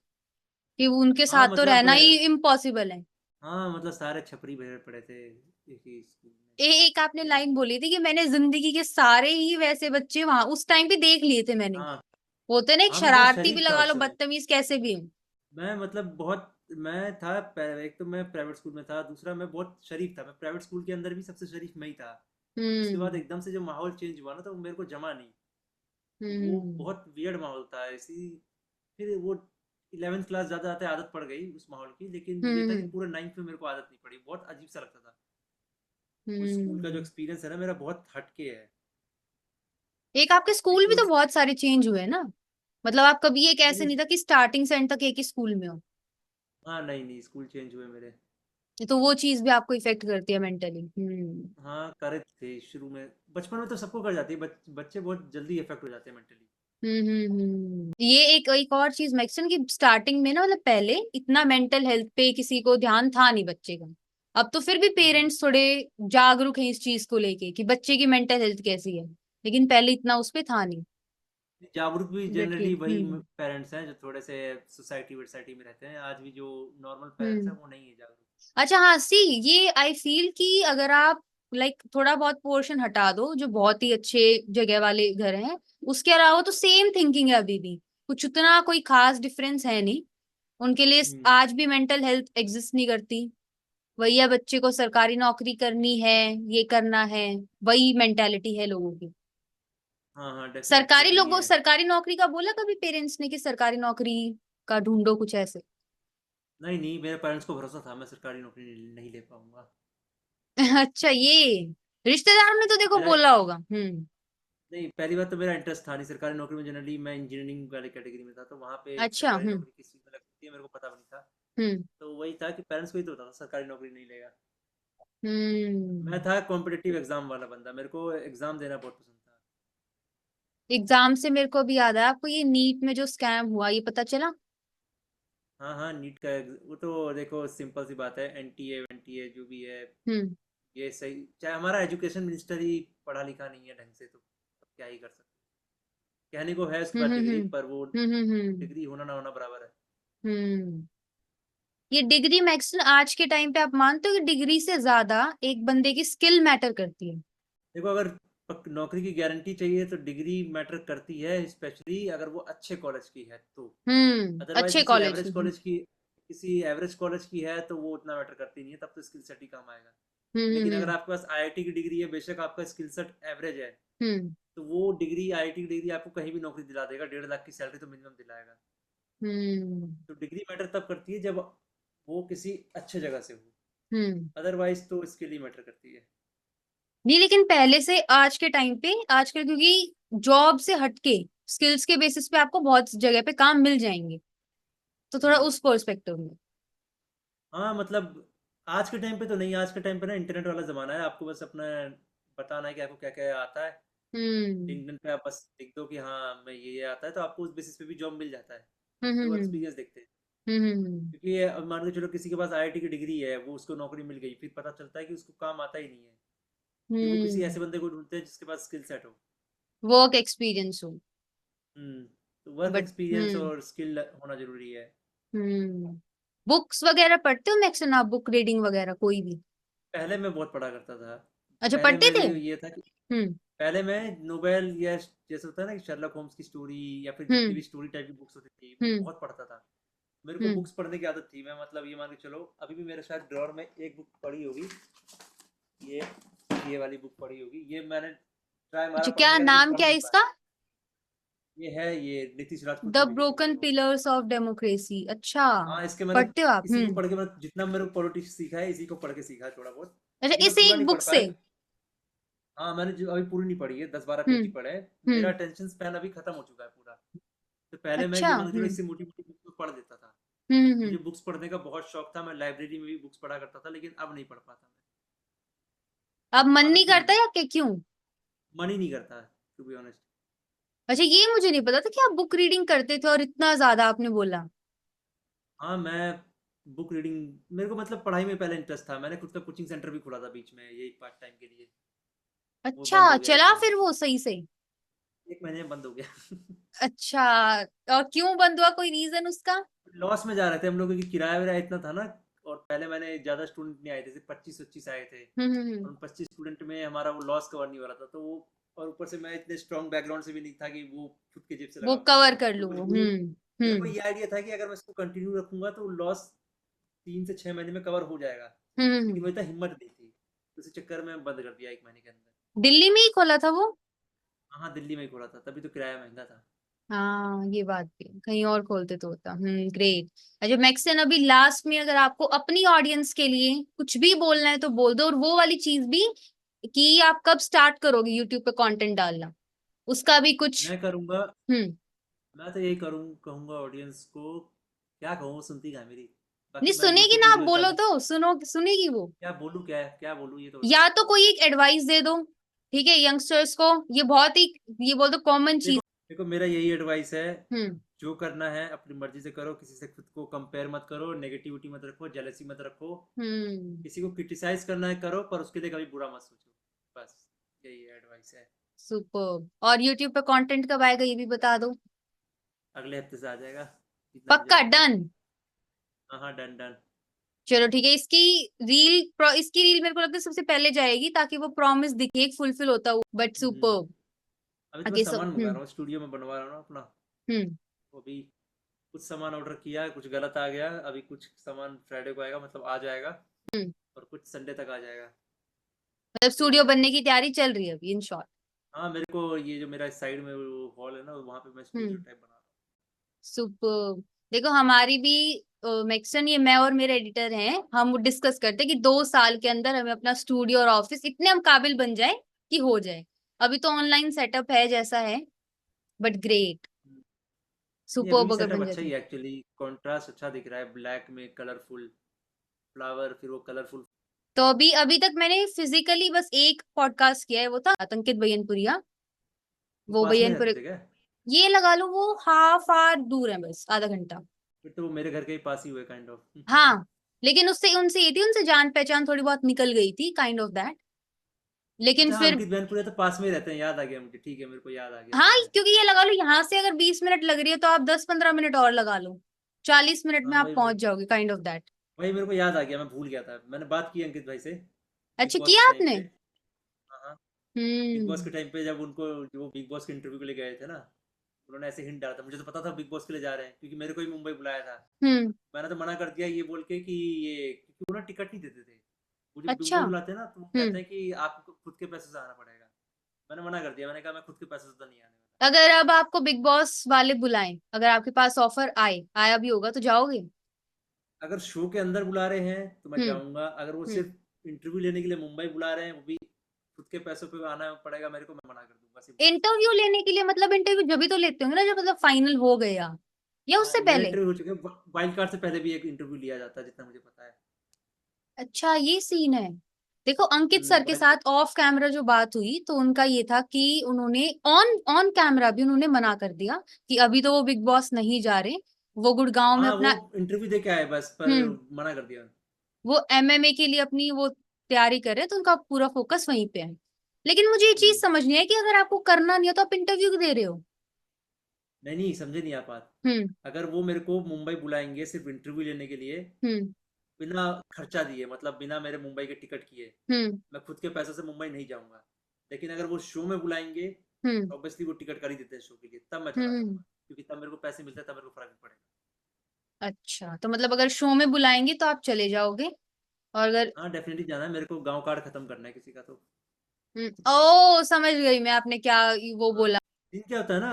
कि उनके हाँ साथ तो मतलब रहना ही इम्पॉसिबल है। हाँ मतलब सारे छपरी भरे पड़े थे एक ही स्कूल में। एक आपने तो लाइन बोली थी कि मैंने जिंदगी के सारे ही वैसे बच्चे वहां उस टाइम पे देख लिए थे मैंने। हाँ होते ना एक हाँ, मैं बहुत शरारती भी शरीफ था लगा लो, उस समय। बदतमीज कैसे भी हूँ। मैं मतलब बहुत, मैं था एक तो मैं प्राइवेट स्कूल में था, दूसरा मैं बहुत शरीफ था, मैं प्राइवेट स्कूल के अंदर भी सबसे शरीफ मैं ही था। उसके बाद हम्म। एकदम से जब माहौल चेंज हुआ ना, तो मेरे को जमा नहीं। तो वो हम्म। बहुत वियर्ड माहौल था ऐसी। फिर वो 11th क्लास ज़्यादा आते आदत पड़ गई उस माहौल की, लेकिन ये था कि हम्म। पूरे 9th में मेरे को आदत नहीं पड़ी, बहुत अजीब सा लगता था। वो स्कूल का जो हम्म। एक्सपीरियंस है ना मेरा, बहुत हटके है। एक आपके एक स्कूल भी तो तो बहुत सारे चेंज हुए ना? मतलब आप कभी एक ऐसे मेरे, नहीं था कि स्टार्टिंग से एंड तक एक ही स्कूल में हो। हाँ नहीं नहीं, स्कूल चेंज हुए मेरे। तो वो चीज भी आपको इफेक्ट करती है मेंटली। हाँ, करे थे शुरू में, बचपन में तो सबको कर जाती है, बच्चे बहुत जल्दी इफेक्ट हो जाते हैं मेंटली। ये एक और चीज मैक्सन की स्टार्टिंग में ना, मतलब पहले इतना मेंटल हेल्थ पे किसी को ध्यान था नहीं बच्चे का। अब तो फिर भी हम्म। पेरेंट्स थोड़े जागरूक हैं इस चीज को लेके कि बच्चे की मेंटल हेल्थ कैसी है, लेकिन पहले इतना उस पे था नहीं। जागरूक भी एग्जैक्टली। जनरली वही पेरेंट्स हैं जो थोड़े से सोसाइटी वेसाइटी में रहते हैं। आज भी जो नॉर्मल पेरेंट्स हम्म। हैं वो नहीं है जागरूक। अच्छा हाँ, सी ये आई फील कि अगर आप लाइक थोड़ा बहुत पोर्शन हटा दो जो बहुत ही अच्छे जगह वाले घर हैं, उसके अलावा तो सेम थिंकिंग है अभी भी, कुछ उतना कोई खास डिफरेंस है नहीं उनके लिए। हम्म। आज भी मेंटल हेल्थ एग्जिस्ट नहीं करती। वही है, बच्चे को सरकारी नौकरी करनी है, ये करना है, वही मेंटेलिटी है लोगों की। हाँ हाँ, डेफिनेटली वही है। सरकारी नौकरी का बोला कभी पेरेंट्स ने कि सरकारी नौकरी का ढूंढो कुछ ऐसे? नहीं नहीं, मेरे पेरेंट्स को भरोसा था मैं सरकारी नौकरी नहीं ले पाऊंगा। अच्छा, ये रिश्तेदार ने तो देखो मेरा बोला होगा। हम्म। नहीं, पहली बात तो मेरा इंटरेस्ट था नहीं सरकारी नौकरी में। जनरली मैं इंजीनियरिंग वाले कैटेगरी में था, तो वहाँ पे अच्छा। सरकारी नौकरी किस चीज़ में लगती है मेरे को पता भी नहीं था। हम्म। तो वही था कि पेरेंट्स को ही तो पता था सरकारी नौकरी नहीं लेगा। मैं हम्म। था कॉम्पिटिटिव एग्जाम वाला बंदा, मेरे को एग्जाम देना बहुत पसंद था। एग्जाम से मेरे को भी याद है, आपको ये नीट में जो स्कैम हुआ ये पता चला? हाँ हाँ, नीट का वो तो देखो सिंपल सी बात है। एनटीए वेनटीए जो भी है, हम्म। ये सही। चाहे हमारा एजुकेशन मिनिस्टर ही पढ़ा लिखा नहीं है ढंग से, तो अब क्या ही कर सकते हैं। कहने को है उसके हम्म। पास हम्म। डिग्री, हम्म। पर वो हम्म। डिग्री होना ना होना बराबर है। हम्म। ये डिग्री मैक्स आज के टाइम पे आप मानते हो कि डिग्री से ज्यादा एक बंदे की स्किल मैटर करती है? देखो, अगर नौकरी की गारंटी चाहिए तो डिग्री मैटर करती है, स्पेशली अगर वो अच्छे कॉलेज की है तो। अदरवाइज अच्छे किसी कॉलेज एवरेज की। कॉलेज की, किसी एवरेज कॉलेज की है तो वो उतना मैटर करती नहीं है, तब तो स्किल सेट ही काम आएगा। लेकिन अगर हम्म। आपके पास आईआईटी की डिग्री है, बेशक आपका स्किल सेट एवरेज है, हम्म। तो वो डिग्री, आईआईटी की डिग्री आपको कहीं भी नौकरी दिला देगा। 1.5 लाख की सैलरी तो मिनिमम दिलाएगा। हम्म। तो डिग्री मैटर तब करती है जब वो किसी अच्छे जगह से हो। हम्म। अदरवाइज तो स्किल ही मैटर करती है। नहीं, लेकिन पहले से आज के टाइम पे आजकल क्योंकि जॉब से हटके स्किल्स के बेसिस पे आपको बहुत जगह पे काम मिल जाएंगे, तो थोड़ा हम्म। उस पर्सपेक्टिव में। हाँ मतलब, आज के टाइम पे तो नहीं। आज के टाइम पे ना इंटरनेट वाला ज़माना है। आपको बस अपना बताना है कि आपको क्या क्या आता है। हम्म। लिंक्डइन पे आप बस लिख दो कि हाँ मैं ये आता है, तो आपको उस बेसिस पे भी जॉब मिल जाता है। हम्म। फिर वो हम्म। एक्सपीरियंस देखते हैं। हम्म। क्योंकि ये अब मान के चलो किसी के पास आईआईटी की डिग्री है, वो उसको नौकरी मिल गई, फिर पता चलता है कि उसको काम आता ही नहीं है। फिर वो किसी हम्म। ऐसे बंदे को ढूंढते हैं जिसके पास स्किल सेट हो। वर्क एक्सपीरियंस हो। तो वर्क बट एक्सपीरियंस और स्किल होना जरूरी है। हम्म बुक्स वगैरह पढ़ते हो मैक्सन आप? बुक रीडिंग वगैरह कोई भी? पहले मैं बहुत पढ़ा करता था। अच्छा, पहले पढ़ते मेरे थे। ये था कि हम्म। पहले मैं नोवेल, या जैसे होता है ना कि शर्लक होम्स की स्टोरी, या फिर जितनी हम्म। भी स्टोरी टाइप की बुक्स होती थी वो हम्म। बहुत पढ़ता था। मेरे को हम्म। बुक्स पढ़ने की आदत थी। मैं मतलब ये मान के चलो, अभी भी मेरे शायद ड्रॉर में एक बुक पड़ी होगी। ये ये वाली बुक पड़ी होगी। ये मैंने ट्राई मारा अच्छा, क्या पढ़ने का, लेकिन नाम पढ़ क्या है नहीं पाया। इसका? ये है, ये नीतीश राजपूत द ने लिखी थी ब्रोकन ये। Pillars of democracy. अच्छा, हाँ, इसके मैंने पढ़ते हो आप? इसी को पढ़ के मैं जितना मेरे को पॉलिटिक्स सीखा है, इसी को पढ़ के सीखा है थोड़ा बहुत। अच्छा, लेकिन मैं इस पूरा एक नहीं पढ़ बुक पाया। से? हाँ, मैंने जो अभी पूरी नहीं पढ़ी है, 10-12 पेज ही हम्म। पढ़े हैं। मेरा हम्म। अटेंशन स्पैन अभी खत्म हो चुका है पूरा। तो पहले मैं अच्छा। ये मान के चलो इससे मोटी मोटी बुक्स पढ़ देता था। मुझे हम्म। बुक्स पढ़ने का बहुत शौक था। मैं लाइब्रेरी में भी बुक्स पढ़ा करता था, लेकिन अब नहीं पढ़ पाता मैं। अब मन नहीं आदत ही नहीं करता है। या क्या, क्यों? मन ही नहीं करता, टू बी ऑनेस्ट। अच्छा, ये मुझे नहीं पता था कि आप बुक रीडिंग करते थे और इतना ज्यादा आपने बोला। हाँ, मैं बुक रीडिंग, मेरे को मतलब पढ़ाई में पहले इंटरेस्ट था। मैंने खुद का कोचिंग सेंटर भी खोला था बीच में, यही पार्ट टाइम के लिए। वो बंद अच्छा, हो गया एक चला महीने फिर वो सही से? 1 महीने में बंद हो गया। अच्छा, और क्यों बंद हुआ, कोई रीजन उसका? लॉस में जा रहे थे हम लोग, क्योंकि किराया विराया इतना था ना। और पहले मैंने ज़्यादा स्टूडेंट नहीं आए थे, सिर्फ 25-25 आए थे। और हम्म। उन 25 स्टूडेंट में हमारा वो लॉस कवर नहीं हो रहा था, तो वो। और ऊपर से मैं इतने स्ट्रॉन्ग बैकग्राउंड से भी नहीं था कि वो खुद के जेब से वो लगा पाऊँ। कवर कर तो लूँ। मेरे को हम्म। ये आइडिया था कि अगर मैं इसको कंटिन्यू रखूंगा तो लॉस 3 से 6 महीने में कवर हो जाएगा। लेकिन हम्म। वो इतना हिम्मत नहीं थी, तो इसी चक्कर में बंद कर दिया 1 महीने के अंदर। दिल्ली में ही खोला था वो? हाँ हाँ, दिल्ली में ही खोला था, तभी तो किराया महंगा था। हाँ, ये बात भी है। कहीं और खोलते तो होता। ग्रेट। अच्छा मैक्सन, अभी लास्ट में अगर आपको अपनी ऑडियंस के लिए कुछ भी बोलना है तो बोल दो, और वो वाली चीज भी कि आप कब स्टार्ट करोगे यूट्यूब पे कंटेंट डालना, उसका भी कुछ। मैं करूँगा। हम्म। मैं तो यही कहूँगा ऑडियंस को। क्या कहूँ, वो सुनती क्या मेरी। नहीं, बाकी मैं सुनेगी यूट्यूब ना, आप वीडियोस बोलो डालूँ। तो सुनो, सुनेगी वो। क्या बोलूँ, क्या बोलूँ, ये तो बताओ। या तो कोई एक एडवाइस दे दो, ठीक है, यंगस्टर्स को। ये बहुत ही, ये बोल दो कॉमन देखो चीज। देखो मेरा यही एडवाइस है, हम्म। जो करना है अपनी मर्जी से करो, किसी से खुद को कंपेयर मत करो, नेगेटिविटी मत रखो, जेलसी मत रखो। हम्म। किसी को क्रिटिसाइज करना है करो, पर उसके लिए कभी बुरा मत सोचो। बस यही एडवाइस है। सुपर। और यूट्यूब पे कंटेंट कब आएगा ये भी बता दो। अगले हफ्ते से आ जाएगा, जितना मुझे पक्का लगता है। डन। हाँ हाँ, डन डन। चलो ठीक है, इसकी रील मेरे को लगता है सबसे पहले जाएगी, ताकि वो प्रॉमिस दिखे एक फुलफिल होता हुआ। But hmm. सुपर। अभी तो मैं ओके सो सामान मंगा रहा हूँ, स्टूडियो में बनवा रहा हूँ ना अपना। हम्म। वो भी कुछ सामान ऑर्डर किया, कुछ गलत आ गया, अभी कुछ सामान फ्राइडे को आएगा, मतलब आ जाएगा। हम्म। और कुछ संडे तक आ जाएगा। मतलब यही स्टूडियो है। बनने की तैयारी चल रही है अभी इन शॉर्ट। हाँ, मेरे को ये जो मेरा साइड में वो हॉल है ना, वहाँ पे मैं स्टूडियो हम्म। टाइप बना रहा सुपर। देखो हमारी भी मैक्सन, ये मैं और मेरे एडिटर हैं, हम डिस्कस करते हैं कि 2 साल के अंदर हमें अपना स्टूडियो और ऑफिस इतने हम काबिल बन जाए कि हो जाए। अभी तो ऑनलाइन सेटअप है जैसा है, बट ग्रेट। हूँ। नहीं, अभी भी सुपर अगर सेटअप बन अच्छा जाते। ही है एक्चुअली, कंट्रास्ट अच्छा दिख रहा है, ब्लैक में कलरफुल फ्लावर, फिर वो कलरफुल। तो अभी अभी तक मैंने फिजिकली बस एक पॉडकास्ट किया है, वो था अंकित बयनपुरिया। वो वो पास में रहते बयनपुर, थे क्या? ये लगा लो वो हाफ आवर दूर है, बस आधा घंटा। फिर तो वो मेरे घर के ही पास ही हुए, काइंड ऑफ। हाँ, लेकिन उससे उनसे ये थी, उनसे जान पहचान थोड़ी बहुत निकल गई थी, काइंड ऑफ दैट। लेकिन अच्छा हाँ, फिर अंकित बैनपुरे तो पास में ही रहते हैं, याद आ गया मुझे, ठीक है, मेरे को याद आ गया, हाँ, समझ गया। क्योंकि ये लगा लो यहाँ से अगर 20 मिनट लग रही है तो आप 10-15 मिनट और लगा लो, 40 मिनट में हाँ, आप वही वही। पहुंच जाओगे, काइंड ऑफ दैट। वही मेरे को याद आ गया, मैं भूल गया था, मैंने बात की अंकित भाई से बिग अच्छा बॉस के किया टाइम आपने। पे। हाँ हाँ। बिग बॉस हम्म। के टाइम पे जब उनको, जो वो बिग बॉस के इंटरव्यू के लिए गए थे ना, उन्होंने ऐसे हिंट डाला था, मुझे तो पता था बिग बॉस के लिए जा रहे हैं, क्योंकि मेरे को ही मुंबई बुलाया था। हम्म। मैंने तो मना कर दिया ये बोल के कि ये, क्योंकि वो ना टिकट नहीं देते थे। वो जब अच्छा। मुंबई बुलाते हैं ना, तो वो कहते हम्म। हैं कि आपको खुद के पैसे से आना पड़ेगा। मैंने मना कर दिया, मैंने कहा मैं खुद के पैसे से तो नहीं आने वाला। अगर अब आपको बिग बॉस वाले बुलाएं, अगर आपके पास ऑफर आया भी होगा तो जाओगे। अगर शो के अंदर बुला रहे हैं तो मैं हम्म। जाऊंगा, अगर वो हम्म। सिर्फ इंटरव्यू लेने के लिए मुंबई बुला रहे हैं, वो भी खुद के पैसों पे आना पड़ेगा मेरे को, मैं मना कर दूंगा, सिंपल सी बात इंटरव्यू लेने के लिए मतलब इंटरव्यू जब भी तो लेते होंगे ना, जब मतलब फाइनल हो गया, या है। उससे मेरा पहले। इंटरव्यू हो चुका है, वाइल्ड कार्ड से पहले भी एक इंटरव्यू लिया जाता है, जितना मुझे पता है। अच्छा ये सीन है। देखो अंकित सर के वाइल्ड। साथ ऑफ कैमरा जो बात हुई तो उनका ये था कि उन्होंने ऑन ऑन कैमरा भी उन्होंने मना कर दिया कि अभी तो वो बिग बॉस नहीं जा रहे, वो गुड़गांव में हाँ, वो अपना। इंटरव्यू दे के आए बस, पर हम्म। मना कर दिया। वो एमएमए के लिए अपनी वो तैयारी कर रहे हैं, तो उनका पूरा फोकस वहीं पे है। लेकिन मुझे ये चीज हम्म। समझनी है कि अगर आपको करना नहीं है तो आप इंटरव्यू क्यों दे रहे हो। नहीं नहीं, समझे नहीं आप बात। हम्म। अगर वो मेरे को मुंबई बुलाएंगे सिर्फ इंटरव्यू लेने के लिए, हम्म। बिना खर्चा दिए, मतलब बिना मेरे मुंबई के टिकट किए, हम्म। मैं खुद के पैसे से मुंबई नहीं जाऊंगा। लेकिन अगर वो शो में बुलाएंगे, हम्म। ऑब्वियसली वो टिकट कर ही देते हैं शो के लिए, तब मैं चला हम्म। जाऊंगा, क्योंकि तब मेरे को पैसे मिलते हैं, तब मेरे को फर्क नहीं पड़ेगा। अच्छा, तो मतलब अगर शो में बुलाएंगे तो आप चले जाओगे, और अगर। हाँ, डेफिनेटली जाना है मेरे को, गांव कार्ड खत्म करना है किसी का तो। ओ समझ गई मैं, आपने क्या वो हाँ। बोला। दिन क्या होता है ना,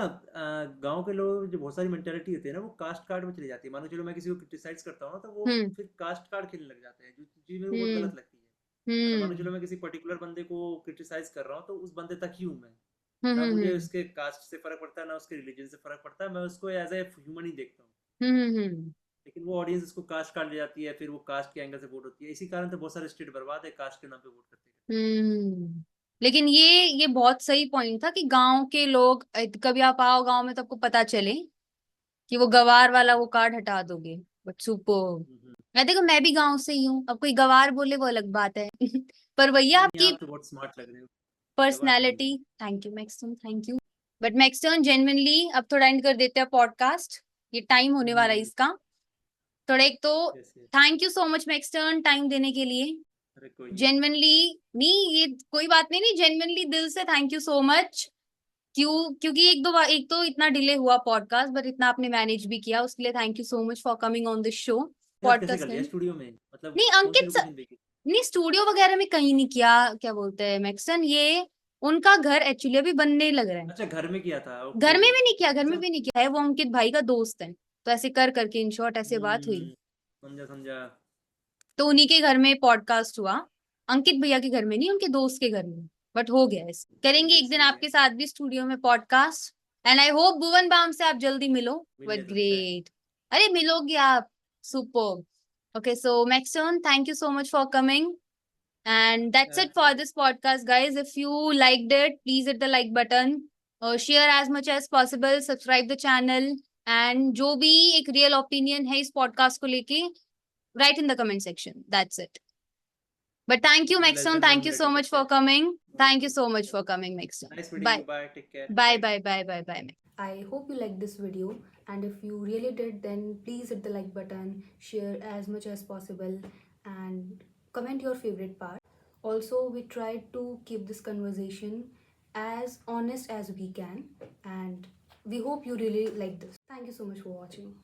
गांव के लोग जो बहुत सारी मेंटेलिटी होती है ना, वो कास्ट कार्ड में चली जाती है। मान लो चलो मैं किसी को क्रिटिसाइज करता हूँ ना, तो वो हम्म। फिर कास्ट कार्ड खेलने लग जाते हैं, जो चीज़ मेरे को बहुत हम्म। गलत लगती है। अगर मान लो हम्म। चलो मैं किसी पर्टिकुलर बंदे को क्रिटिसाइज कर रहा हूँ, तो उस बंदे तक ही हूँ मैं। हम्म। ना मुझे हम्म। उसके कास्ट से फर्क पड़ता है, ना उसके रिलीजन से फर्क पड़ता है, मैं उसको एज ए ह्यूमन ही देखता हूँ। हम्म। लेकिन वो ऑडियंस उसको कास्ट कार्ड ले जाती है, फिर वो कास्ट के एंगल से वोट होती है, इसी कारण तो बहुत सारे स्टेट बर्बाद है, कास्ट के नाम पे वोट करते करते। हम्म। लेकिन ये बहुत सही पॉइंट था कि गांव के लोग, कभी आप आओ गांव में तो आपको पता चले कि वो गवार वाला वो कार्ड हटा दोगे। But super. हम्म। मैं देखो मैं भी गांव से ही हूँ, अब कोई गवार बोले वो अलग बात है पर भैया नहीं नहीं, आपकी आप तो बहुत स्मार्ट लग रहे हो। गवार तो नहीं पर्सनैलिटी। हूँ। Thank you Maxton, thank you. But Maxton genuinely अब थोड़ा एंड कर देते हैं पॉडकास्ट, ये टाइम होने वाला है हम्म। इसका। थोड़ा एक तो yes yes. Thank you so much Maxton time देने के लिए। अरे कोई नहीं। जेन्युइनली, नहीं ये कोई बात नहीं, नहीं जेन्युइनली दिल से थैंक यू सो मच। क्योंकि एक तो इतना डिले हुआ पॉडकास्ट, बट इतना आपने मैनेज भी किया, उसके लिए thank you so much for coming on this show. यार कैसे कर पॉडकास्ट लिया नहीं। स्टूडियो में, मतलब नहीं कौन सी अंकित सर, लोकेशन देखी? नहीं स्टूडियो वगैरह में कहीं नहीं किया, क्या बोलते हैं मैक्सन, ये उनका घर एक्चुअली अभी बनने लग रहा है। अच्छा, घर में किया था, घर ओके। में भी नहीं किया, घर में अच्छा। भी नहीं किया है, वो अंकित भाई का दोस्त है। तो ऐसे कर करके इन शॉर्ट ऐसे बात हुई। हम्म। समझा समझा। तो उन्हीं के घर में पॉडकास्ट हुआ, अंकित भैया के घर में नहीं, उनके दोस्त के घर में। बट हो गया, ऐसे करेंगे सही है एक दिन सही है। आपके साथ भी स्टूडियो में podcast. And I hope Bhuvan Bam से आप जल्दी मिलो। मिल बट लिया तो अच्छा है। ग्रेट। अरे मिलोगे आप। Super. Okay so Maxon thank you so much for coming, and that's it for कोई नहीं। this podcast guys. If you liked it, please hit the like button, share as much as possible, subscribe the channel, and जो भी एक real opinion है इस podcast को लेके, right in the comment section. That's it. But thank you, Maxon. Pleasure, Thank ma'am. you Let so it much for accept. coming. Thank you Okay. so much for coming, Maxon. Nice meeting Bye. you. Bye. Take care. Bye, Bye. bye, bye, bye, bye. I hope you liked this video, and if you really did, then please hit the like button, share as much as possible, and comment your favorite part. Also, we tried to keep this conversation as honest as we can, and we hope you really like this. Thank you so much for watching.